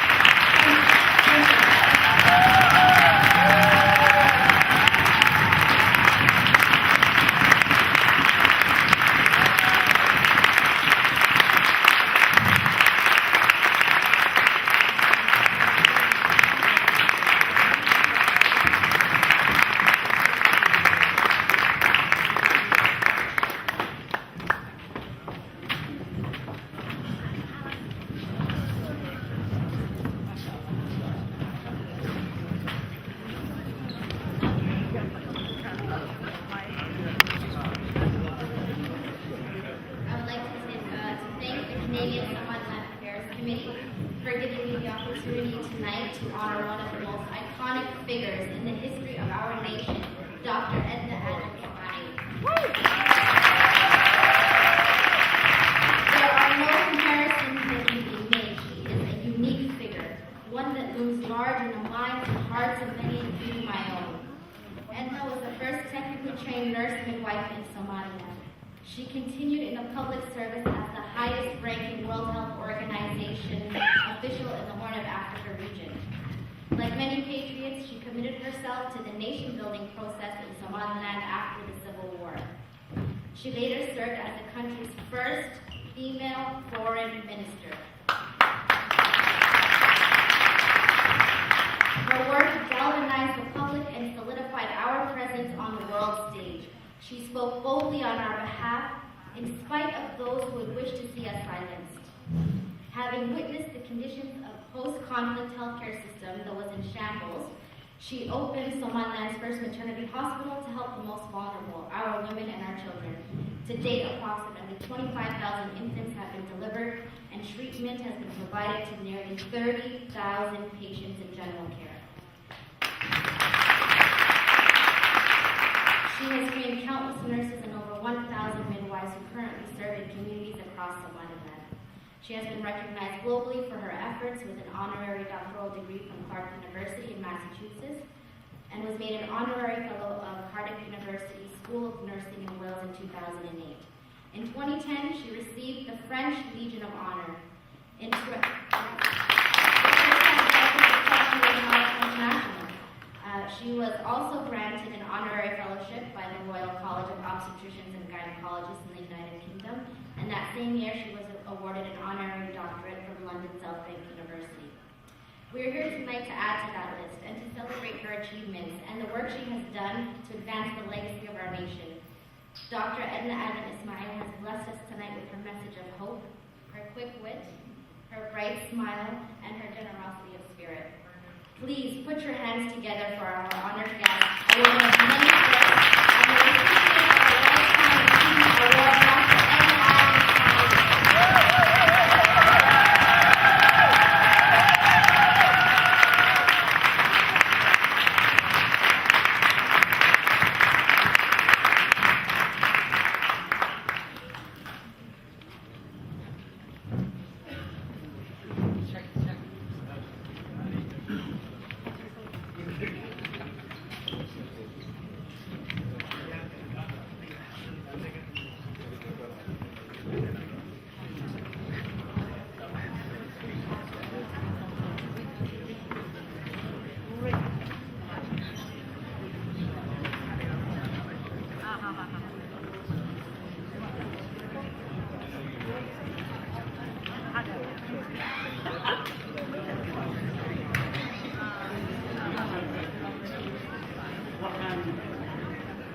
Honor one of the most iconic figures in the history of our nation, Dr. Adna Adan Ismail. There are no comparisons that can be made. She is a unique figure, one that looms large in the minds and hearts of many, including my own. Adna was the first technically trained nurse midwife in Somaliland. She continued in a public service as the highest-ranking World Health Organization official in the Horn of Africa region. Like many patriots, she committed herself to the nation-building process in Somaliland after the Civil War. She later served as the country's first female foreign minister. Her work galvanized the public and solidified our presence on the world stage. She spoke boldly on our behalf, in spite of those who would wish to see us silenced. Having witnessed the conditions of post-conflict healthcare system that was in shambles, she opened Somaliland's first maternity hospital to help the most vulnerable, our women and our children. To date, approximately 25,000 infants have been delivered, and treatment has been provided to nearly 30,000 patients in general care. She has trained countless nurses and over 1,000 midwives who currently serve in communities across Somaliland. She has been recognized globally for her efforts with an honorary doctoral degree from Clark University in Massachusetts and was made an honorary fellow of Cardiff University School of Nursing in Wales in 2008. In 2010, she received the French Legion of Honor. She was also granted an honorary fellowship by the Royal College of Obstetricians and Gynecologists in the United Kingdom, and that same year she was awarded an honorary doctorate from London South Bank University. We are here tonight to add to that list and to celebrate her achievements and the work she has done to advance the legacy of our nation. Dr. Adna Adan Ismail has blessed us tonight with her message of hope, her quick wit, her bright smile, and her generosity of spirit. Please put your hands together for our honored guest, a woman of many gifts, and the recipient of the Lifetime Achievement Award, Dr. Adna Adan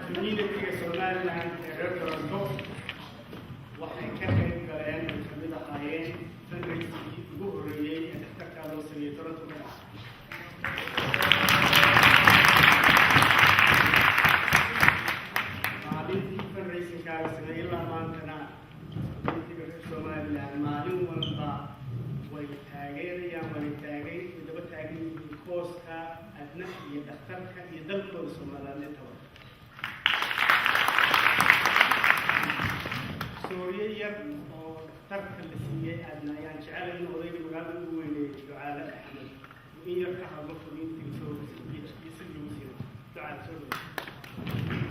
community Somaliland ee reer Toronto waxay ka qayb galeen oo ka mid ahaayeen fundraisingkii ugu horreeyey ee dhextarkaa loo sameeyey Toronto ka dhacay. maalintii fundraisingkaa la sameeyey ilaa maantana community reer Somaliland maalin walba taageerayaan wadaba taagan yihiin kooska adna iyo dhakhtarka iyo dalkooda Soomaaliyeed intaba sooye yar oo dhakhtarka la siiyey adna ayaan jecelahay in odayga magaalada ugu weyneeyey ducaale axmed in yar ka hadlo furiintii soo iyo si lagu siiyo ducaale soo dhawo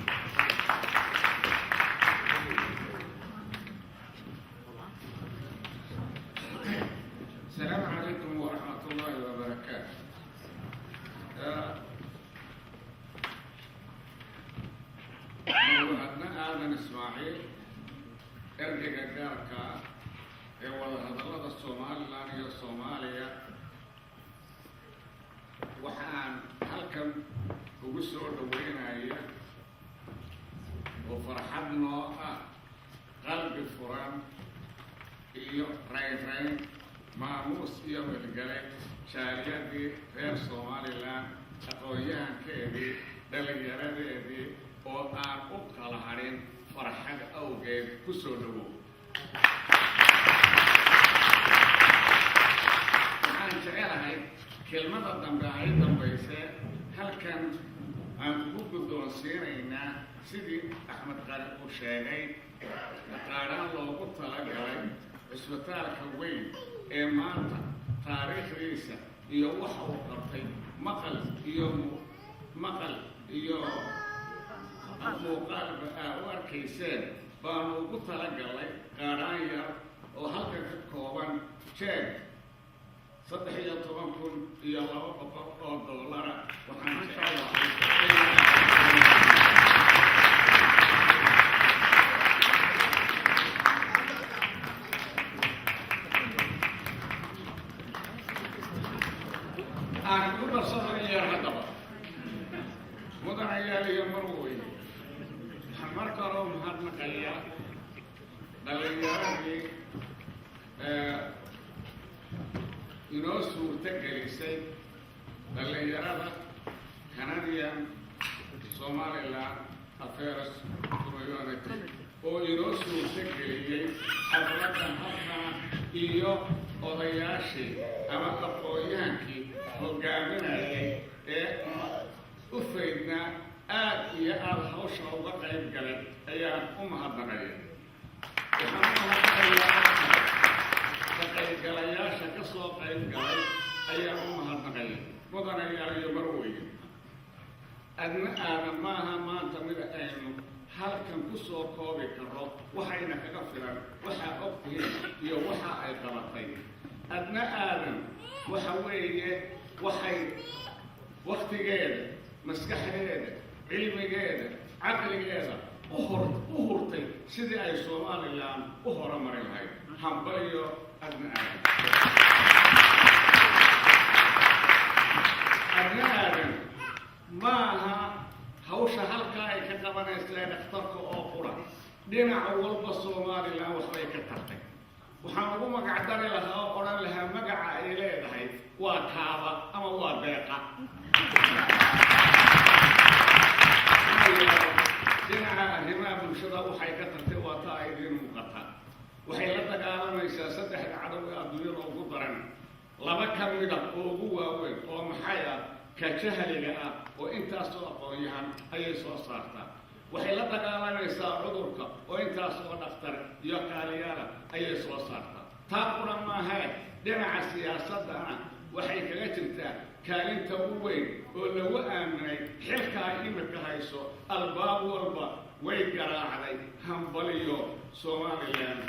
السلام عليكم ورحمة الله وبركاته. أدنى آدن إسماعيل أرجع جاركا والله هذا الصومال لاني الصومالية وحان هلكم وقصور دوينا هي وفرحنا قلب فران iyo rayn maamuus iyo welgalay shaariyadii reer Somaliland aqoonyahankeedii dhalinyaradeedii oo aan u kala harin farxad awgeed ku soo dhawow waxaan jecelahay kelmada dambe ay dambayse halkan aan ku guddoonsiinaynaa sidii Axmed Qari uu sheegay qaaraan loogu talagalay isbitaalka weyn ee maanta taariikhdiisa iyo waxa uu qabtay maqal iyo muuqaalba u arkayseen baanu ugu talagalay qaaraan yar oo halkan ka kooban jeeg 13,200 dollar waxaan jecelahay أنا كل صدر يا هذا مدن عيالي يمروي حمر كرام هذا مكيا دليلي ينوسو تكليسي دليلي هذا كنديا سومالي لا أفيرس كرويونتي أو ينوسو تكليسي حضرتنا هذا إيو odayaashii ama aqoonyahaankii hogaaminayay ee u faydnaa aad iyo aad hawsha uga qayb galay ayaan u mahadnaqaya waxaan u mahadnaqayaa ka qaybgalayaasha ka soo qayb galay ayaan u mahadnaqaya mudanayaal iyo marweye adna aadan maaha maanta mid aynu halkan ku soo koobi karo waxayna kaga filan waxa ogtihiin iyo waxa ay qabatay adna aadan waxa weeye waxay waqtigeeda maskaxdeeda cilmigeeda caqligeeda u hurtay sidii ay Somaliland u horumari lahayd hambaliyo adna aadan maaha hawsha halkaa ay ka qabanaysaa dhakhtarka oo qura dhinaca walba Somaliland waxbay ka tartay waxaan ugu magac dari lahaa oo odhan lahaa magaca ay leedahay waa kaaba ama waa beeqa dhinaca arrimaha bulshada waxay ka tartay waa taa ay idiin muuqata waxay la dagaalamaysaa 3 cadow ee adduunyada ugu daran 2 ka mid ah oo ugu waaweyn oo maxay ah ka jahliga ah oo intaasoo aqoonyahan ayay soo saartaa waxay la dagaalamaysaa cudurka oo intaasoo dhakhtar iyo kaaliyaala ayay soo saartaa taa qura maaha dhinaca siyaasadana waxay kaga jirtaa kaalinta ugu weyn oo lagu aaminay xilka ay imika hayso albaab walba way garaacday hambaliyo Somaliland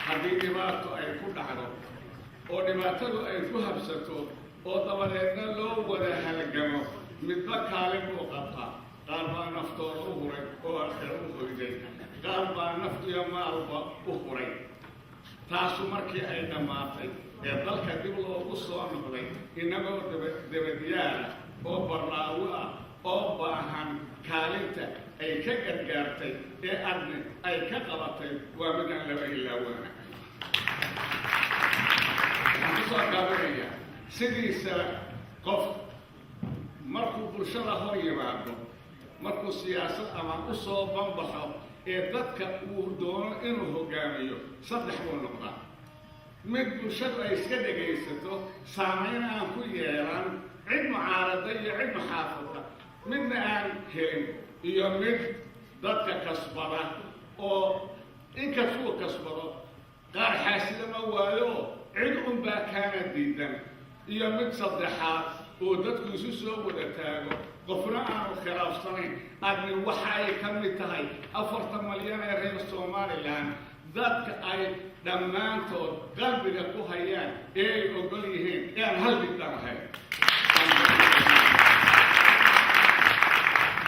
haddii dhibaato ay ku dhacdo oo dhibaatadu ay ku habsato oo dabadeedna loo wada halgamo midba kaalin uu qabtaa qaar baa naftooda u huray oo aakhiro u hoyday qaar baa naftu iyo maalba u huray taasu markii ay dhammaatay ee dalka dib loogu soo noqday innagoo dabadyaala oo barlaawo ah oo baahan kaalinta ay ka gargaartay ee adni ay ka qabatay waa midaan laba ilaawaana soo gaabinaya sidiisa qof markuu bulshada hor yimaado markuu siyaasad ama u soo banbaxo ee dadka uu doono inuu hogaamiyo saddex buu noqdaa mid bulshadu ay iska dhegaysato saamayn aan ku yeelan cid mucaarada iyo cid muxaafada midna aan helin iyo mid dadka kasbada oo inkastuu kasbado qaar xaasida ma waayo cid unbaa kaana diidan iyo mid saddexaad oo dadku isu soo wada taago qofna aanu khilaafsanayn adni waxa ay ka mid tahay 40 malyan ee reer Somaliland dadka ay dhammaantood qalbiga ku hayaan ee ay ogol yihiin aan hal mid ahayn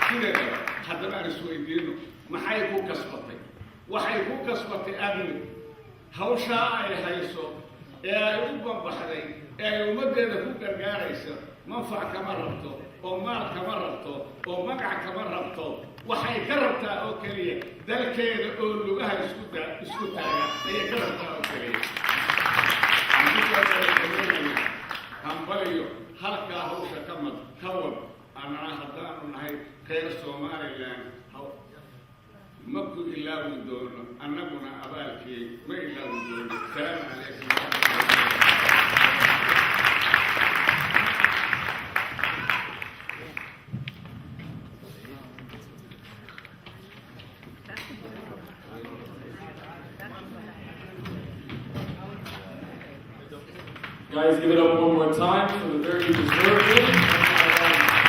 sidee haddana aan isweydiino maxay ku kasbatay waxay ku kasbatay adni hawshaa ay hayso ee ay u banbaxday ee ay ummaddeeda ku gargaaraysa manfac kama rabto oo maal kama rabto oo magac kama rabto waxay ka rabtaa oo keliya dalkeeda oo lugaha isku taaga ayay ka rabtaa oo keliya hambaliyo halkaa hawsha ka wad anaa haddaanu nahay reer Somaliland ma ku ilaawi doono annaguna abaalkii ma ilaawi doono salaamu calaykum. Guys, give it up one more time for the very deserving.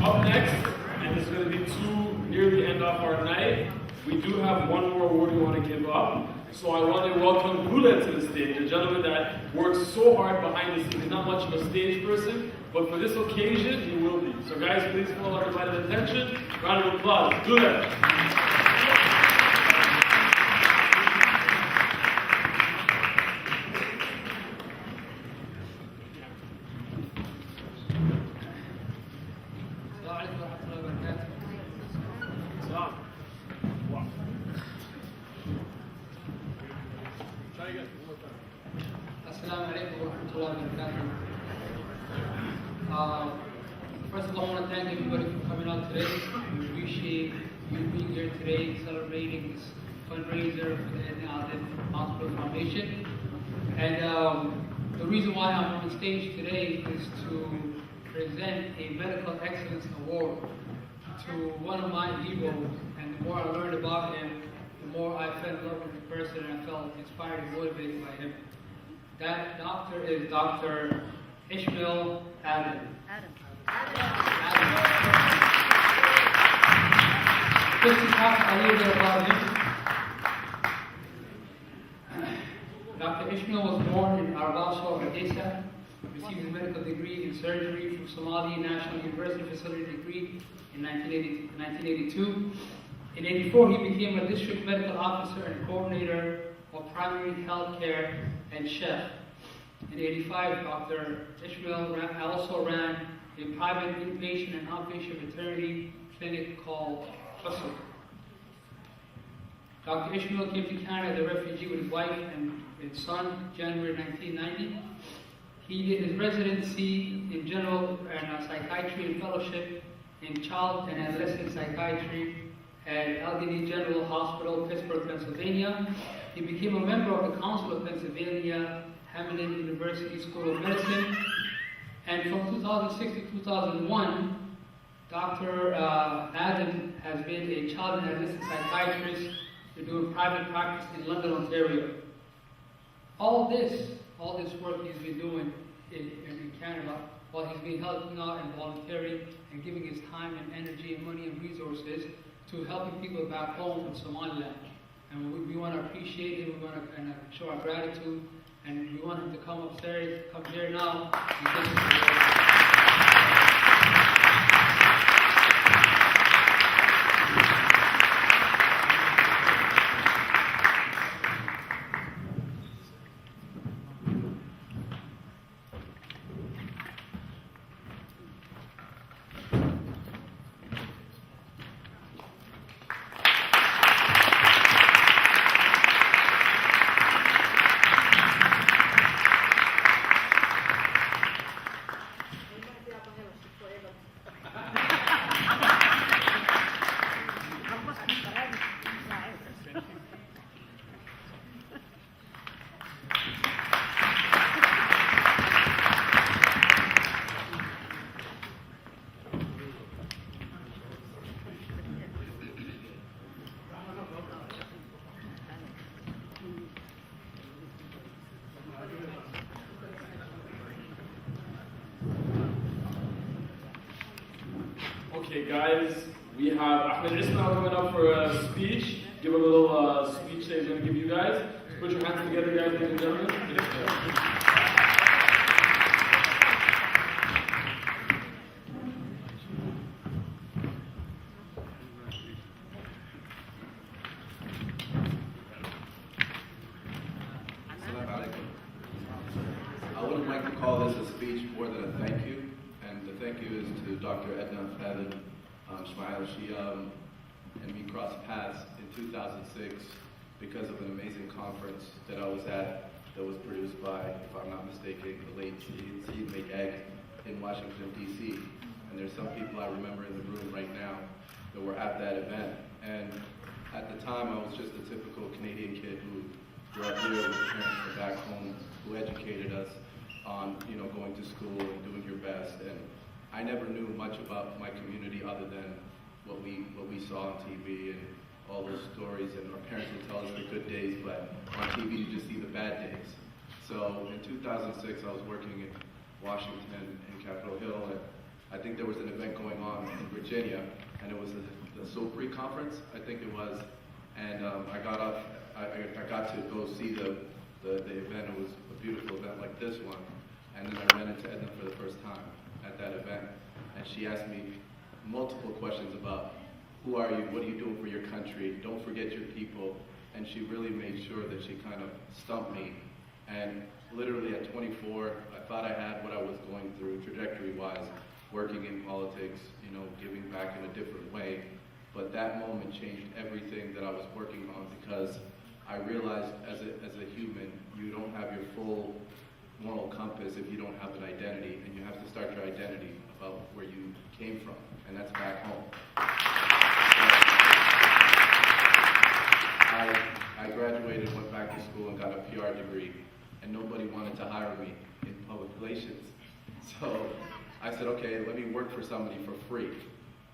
Up next, and it's going to be near the end of our night, we do have one more award we want to give up. So I want to welcome Gula to the stage, a gentleman that works so hard behind the scenes. He's not much of a stage person, but for this occasion, he will be. So guys, please call everybody's attention. Round of applause. Gula. First of all, I want to thank everybody for coming out today. We appreciate you being here today celebrating this fundraiser for the Adna Adan Ismail Foundation. And the reason why I'm on stage today is to present a Medical Excellence Award to one of my heroes. And the more I learned about him, the more I fell in love with the person and I felt inspired and motivated by him. That doctor is Dr. Ismail Adan. Just to talk a little bit about him. Dr. Ismail was born in Arbaso, Odessa, received his medical degree in surgery from Somali National University Facility degree in 1982. In 1984, he became a district medical officer and coordinator of primary health care and chef. In 1985, Dr. Ismail also ran a private inpatient and outpatient maternity clinic called Hustle. Dr. Ismail came to Canada as a refugee with his wife and his son January 1990. He did his residency in general and psychiatry and fellowship in child and adolescent psychiatry at Allegheny General Hospital, Pittsburgh, Pennsylvania. He became a member of the Council of Pennsylvania, Hamilton University School of Medicine. And from 2006 to 2001, Dr. Adan has been a child and adolescent psychiatrist doing private practice in London, Ontario. All this work he's been doing in Canada while he's been helping out and volunteering and giving his time and energy and money and resources to helping people back home in Somaliland. And we want to appreciate him, we want to show our gratitude, and we want him to come upstairs, come here now, and take us to Okay, guys, we have Adna Adan Ismail coming up for a speech. Give a little speech that he's going to give you guys. Put your hands together, guys, ladies and gentlemen. I wouldn't like to call this a speech more than a thank you, and the thank you is to Dr. Adna Adan Ismail. She and me crossed paths in 2006 because of an amazing conference that I was at that was produced by, if I'm not mistaken, the late Steve McEgg in Washington, D.C. And there's some people I remember in the room right now that were at that event. And at the time, I was just a typical Canadian kid who grew up here with parents from back home who educated us on, going to school and doing your best. And I never knew much about my community other than what we saw on TV and all those stories. And our parents would tell us the good days, but on TV you just see the bad days. So in 2006, I was working in Washington in Capitol Hill, and I think there was an event going on in Virginia, and it was the SOPRI conference, I think it was. And I got up, I got to go see the event. It was a beautiful event like this one. And then I ran into Edna for the first time at that event. And she asked me multiple questions about who are you, what are you doing for your country, don't forget your people. And she really made sure that she kind of stumped me. And literally at 24, I thought I had what I was going through trajectory-wise, working in politics, giving back in a different way. But that moment changed everything that I was working on, because I realized as a human, you don't have your full moral compass if you don't have an identity, and you have to start your identity about where you came from, and that's back home. I graduated, went back to school, and got a PR degree, and nobody wanted to hire me in public relations. So I said, okay, let me work for somebody for free.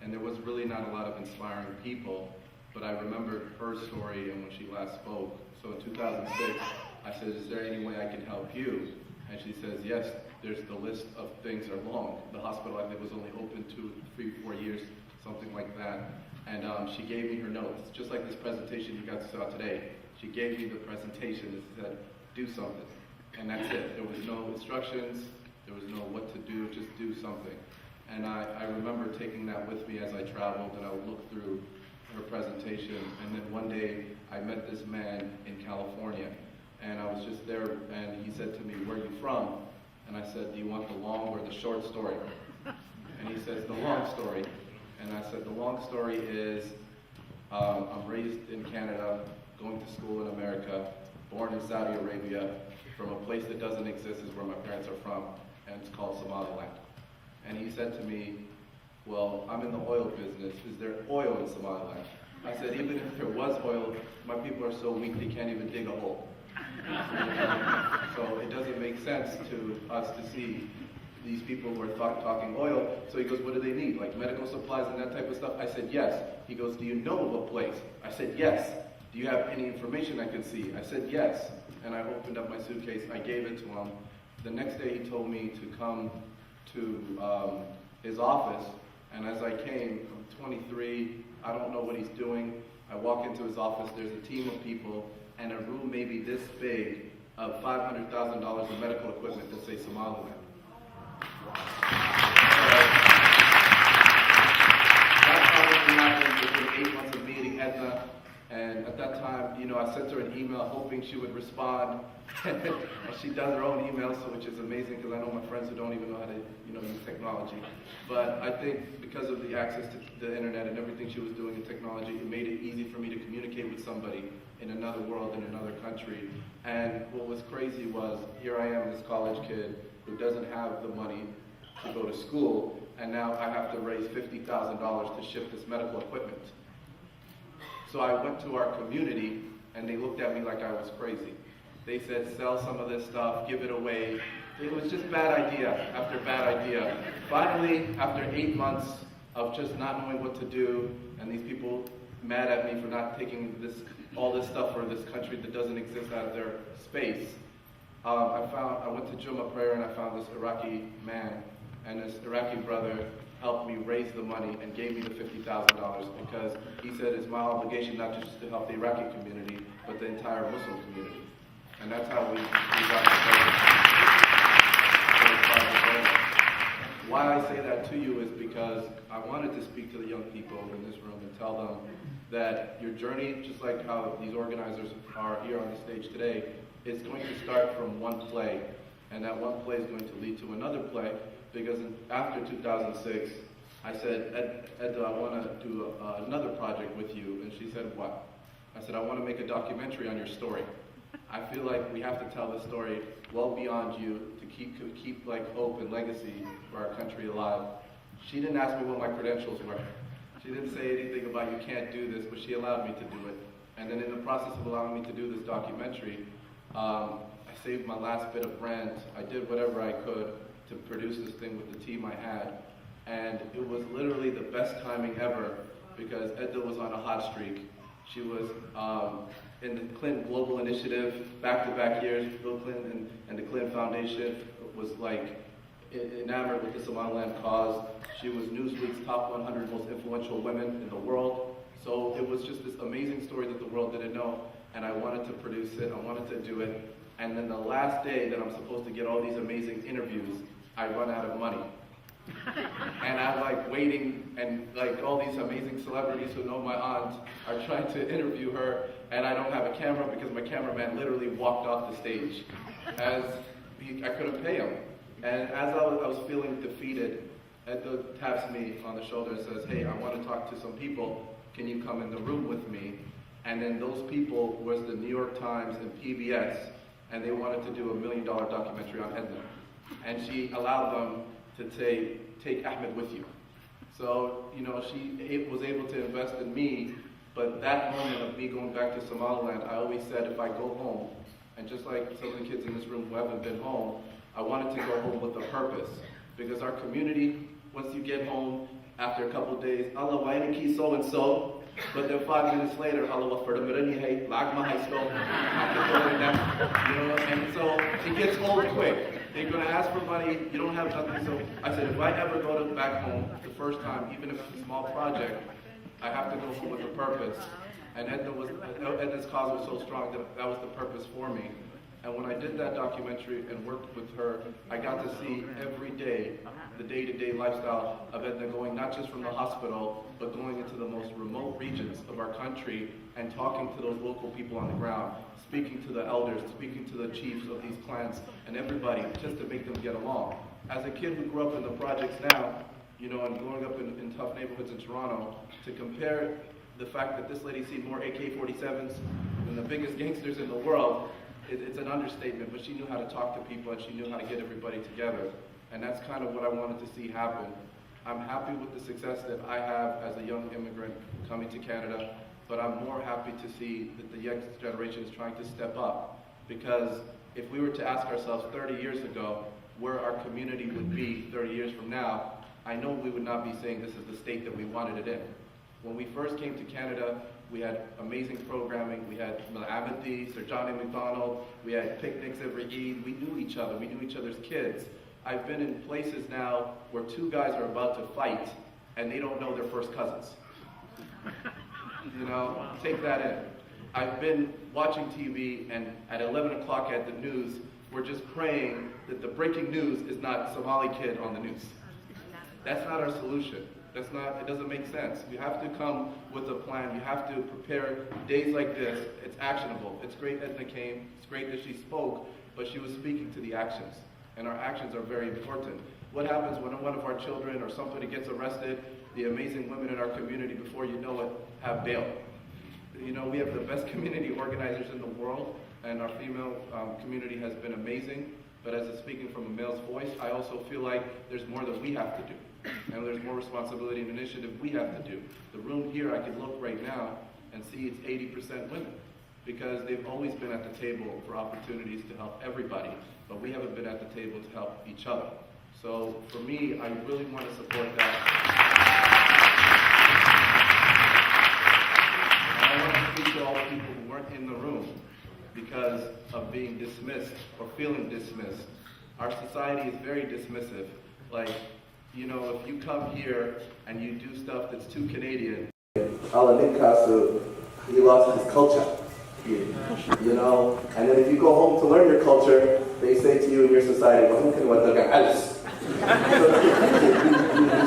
And there was really not a lot of inspiring people, but I remembered her story and when she last spoke. So in 2006, I said, is there any way I can help you? And she says, yes, there's the list of things are long. The hospital, I think, was only open 2, 3, 4 years, something like that. And she gave me her notes, just like this presentation you guys saw today. She gave me the presentation and said, do something. And that's it. There was no instructions. There was no what to do, just do something. And I remember taking that with me as I traveled, and I would look through her presentation. And then one day, I met this man in California, and I was just there, and he said to me, where are you from? And I said, do you want the long or the short story? And he says, the long story. And I said, the long story is, I'm raised in Canada, going to school in America, born in Saudi Arabia, from a place that doesn't exist is where my parents are from, and it's called Somaliland. And he said to me, well, I'm in the oil business. Is there oil in Somaliland? I said, even if there was oil, my people are so weak they can't even dig a hole. So it doesn't make sense to us to see these people who are talking oil. So he goes, what do they need? Like medical supplies and that type of stuff? I said, yes. He goes, do you know of a place? I said, yes. Do you have any information I can see? I said, yes. And I opened up my suitcase. I gave it to him. The next day he told me to come to his office, and as I came, I'm 23, I don't know what he's doing. I walk into his office, there's a team of people, and a room maybe this big of $500,000 of medical equipment that say Somaliland. That probably happened within 8 months of meeting Edna, and at that time, I sent her an email hoping she would respond. And she does her own emails, which is amazing because I know my friends who don't even know how to, use technology. But I think because of the access to the internet and everything she was doing in technology, it made it easy for me to communicate with somebody in another world, in another country. And what was crazy was, here I am, this college kid who doesn't have the money to go to school, and now I have to raise $50,000 to ship this medical equipment. So I went to our community, and they looked at me like I was crazy. They said, sell some of this stuff, give it away. It was just bad idea after bad idea. Finally, after 8 months of just not knowing what to do, and these people mad at me for not taking all this stuff for this country that doesn't exist out of their space, I went to Jummah prayer, and I found this Iraqi man, and his Iraqi brother helped me raise the money and gave me the $50,000 because he said it's my obligation not just to help the Iraqi community, but the entire Muslim community. And that's how we got started. Why I say that to you is because I wanted to speak to the young people in this room and tell them that your journey, just like how these organizers are here on the stage today, is going to start from one play, and that one play is going to lead to another play, because after 2006, I said, Edna, I want to do another project with you, and she said, what? I said, I want to make a documentary on your story. I feel like we have to tell the story well beyond you to keep like hope and legacy for our country alive. She didn't ask me what my credentials were. She didn't say anything about you can't do this, but she allowed me to do it. And then in the process of allowing me to do this documentary, I saved my last bit of rent. I did whatever I could to produce this thing with the team I had. And it was literally the best timing ever because Edna was on a hot streak. She was in the Clinton Global Initiative, back-to-back years. Bill Clinton and the Clinton Foundation was like enamored with the Somaliland cause. She was Newsweek's top 100 most influential women in the world. So it was just this amazing story that the world didn't know, and I wanted to produce it, I wanted to do it. And then the last day that I'm supposed to get all these amazing interviews, I run out of money. And I'm like waiting, and like all these amazing celebrities who know my aunt are trying to interview her, and I don't have a camera because my cameraman literally walked off the stage as I couldn't pay him. And as I was feeling defeated, Edna taps me on the shoulder and says, hey, I want to talk to some people. Can you come in the room with me? And then those people was the New York Times and PBS, and they wanted to do $1 million documentary on Edna. And she allowed them to take Ahmed with you. So, you know, she was able to invest in me, but that moment of me going back to Somaliland, I always said if I go home, and just like some of the kids in this room who haven't been home, I wanted to go home with a purpose. Because our community, once you get home, after a couple of days, Allah, why didn't he so and so? But then 5 minutes later, Allah, for the hey, Lagma High School, you know, and so it gets old quick. They're going to ask for money, you don't have nothing. So I said, if I ever go back home the first time, even if it's a small project, I have to go home with a purpose. And Edna's cause was so strong that that was the purpose for me. And when I did that documentary and worked with her, I got to see every day the day-to-day lifestyle of Edna, going not just from the hospital, but going into the most remote regions of our country and talking to those local people on the ground, speaking to the elders, speaking to the chiefs of these clans and everybody, just to make them get along. As a kid who grew up in the projects now, you know, and growing up in tough neighborhoods in Toronto, to compare the fact that this lady's seen more AK-47s than the biggest gangsters in the world, it's an understatement, but she knew how to talk to people and she knew how to get everybody together. And that's kind of what I wanted to see happen. I'm happy with the success that I have as a young immigrant coming to Canada, but I'm more happy to see that the next generation is trying to step up. Because if we were to ask ourselves 30 years ago where our community would be 30 years from now, I know we would not be saying this is the state that we wanted it in. When we first came to Canada, we had amazing programming. We had Amity, Sir Johnny McDonald. We had picnics every Eid. We knew each other. We knew each other's kids. I've been in places now where two guys are about to fight and they don't know their first cousins. You know, take that in. I've been watching TV and at 11 o'clock at the news, we're just praying that the breaking news is not Somali kid on the news. That's not our solution. It doesn't make sense. You have to come with a plan. You have to prepare days like this. It's actionable. It's great Edna came. It's great that she spoke, but she was speaking to the actions. And our actions are very important. What happens when one of our children or somebody gets arrested? The amazing women in our community, before you know it, have bail. You know, we have the best community organizers in the world, and our female community has been amazing. But as a speaking from a male's voice, I also feel like there's more that we have to do. And there's more responsibility and initiative we have to do. The room here, I can look right now and see it's 80% women. Because they've always been at the table for opportunities to help everybody. But we haven't been at the table to help each other. So for me, I really want to support that. And I want to speak to all the people who weren't in the room because of being dismissed or feeling dismissed. Our society is very dismissive. like, you know, if you come here and you do stuff that's too Canadian, Alaninkasu, he lost his culture. You know, and then if you go home to learn your culture, they say to you in your society, well, who can what the Alice?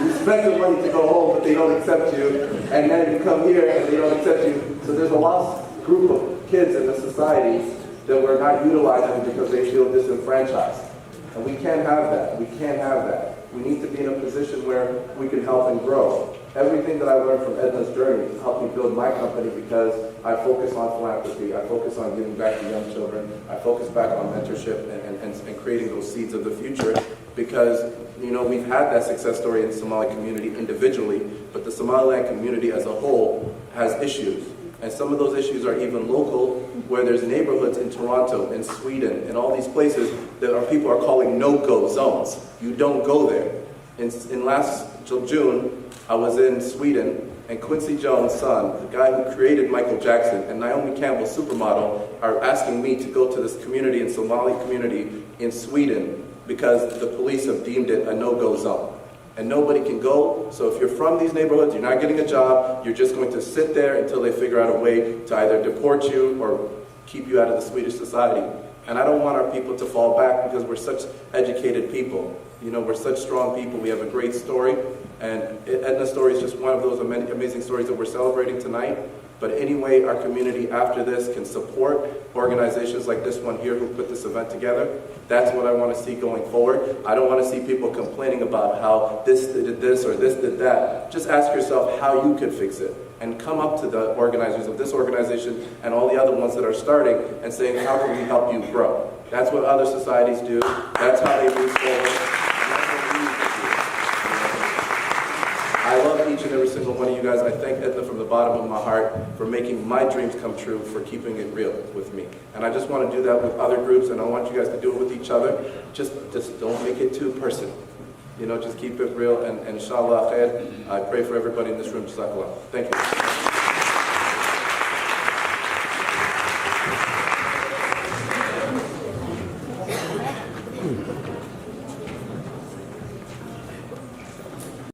You spend the money to go home, but they don't accept you, and then you come here and they don't accept you. So there's a lost group of kids in the society that we're not utilizing because they feel disenfranchised. And we can't have that. We can't have that. We need to be in a position where we can help and grow. Everything that I learned from Edna's journey helped me build my company because I focus on philanthropy, I focus on giving back to young children, I focus back on mentorship and creating those seeds of the future because, you know, we've had that success story in the Somali community individually, but the Somaliland community as a whole has issues. And some of those issues are even local, where there's neighborhoods in Toronto, in Sweden, and all these places that people are calling no-go zones. You don't go there. In last June, I was in Sweden, and Quincy Jones' son, the guy who created Michael Jackson, and Naomi Campbell's supermodel, are asking me to go to this community, in Somali community in Sweden, because the police have deemed it a no-go zone. And nobody can go, so if you're from these neighborhoods, you're not getting a job, you're just going to sit there until they figure out a way to either deport you or keep you out of the Swedish society. And I don't want our people to fall back because we're such educated people. You know, we're such strong people, we have a great story, and Edna's story is just one of those amazing stories that we're celebrating tonight. But anyway, our community after this can support organizations like this one here who put this event together. That's what I want to see going forward. I don't want to see people complaining about how this did this or this did that. Just ask yourself how you could fix it. And come up to the organizers of this organization and all the other ones that are starting and saying, how can we help you grow? That's what other societies do. That's how they move forward. I love each and every single one of you guys. I thank Edna from the bottom of my heart for making my dreams come true, for keeping it real with me. And I just want to do that with other groups, and I want you guys to do it with each other. Just don't make it too personal. You know, just keep it real, and inshallah khair. I pray for everybody in this room. Jazakallah. Thank you.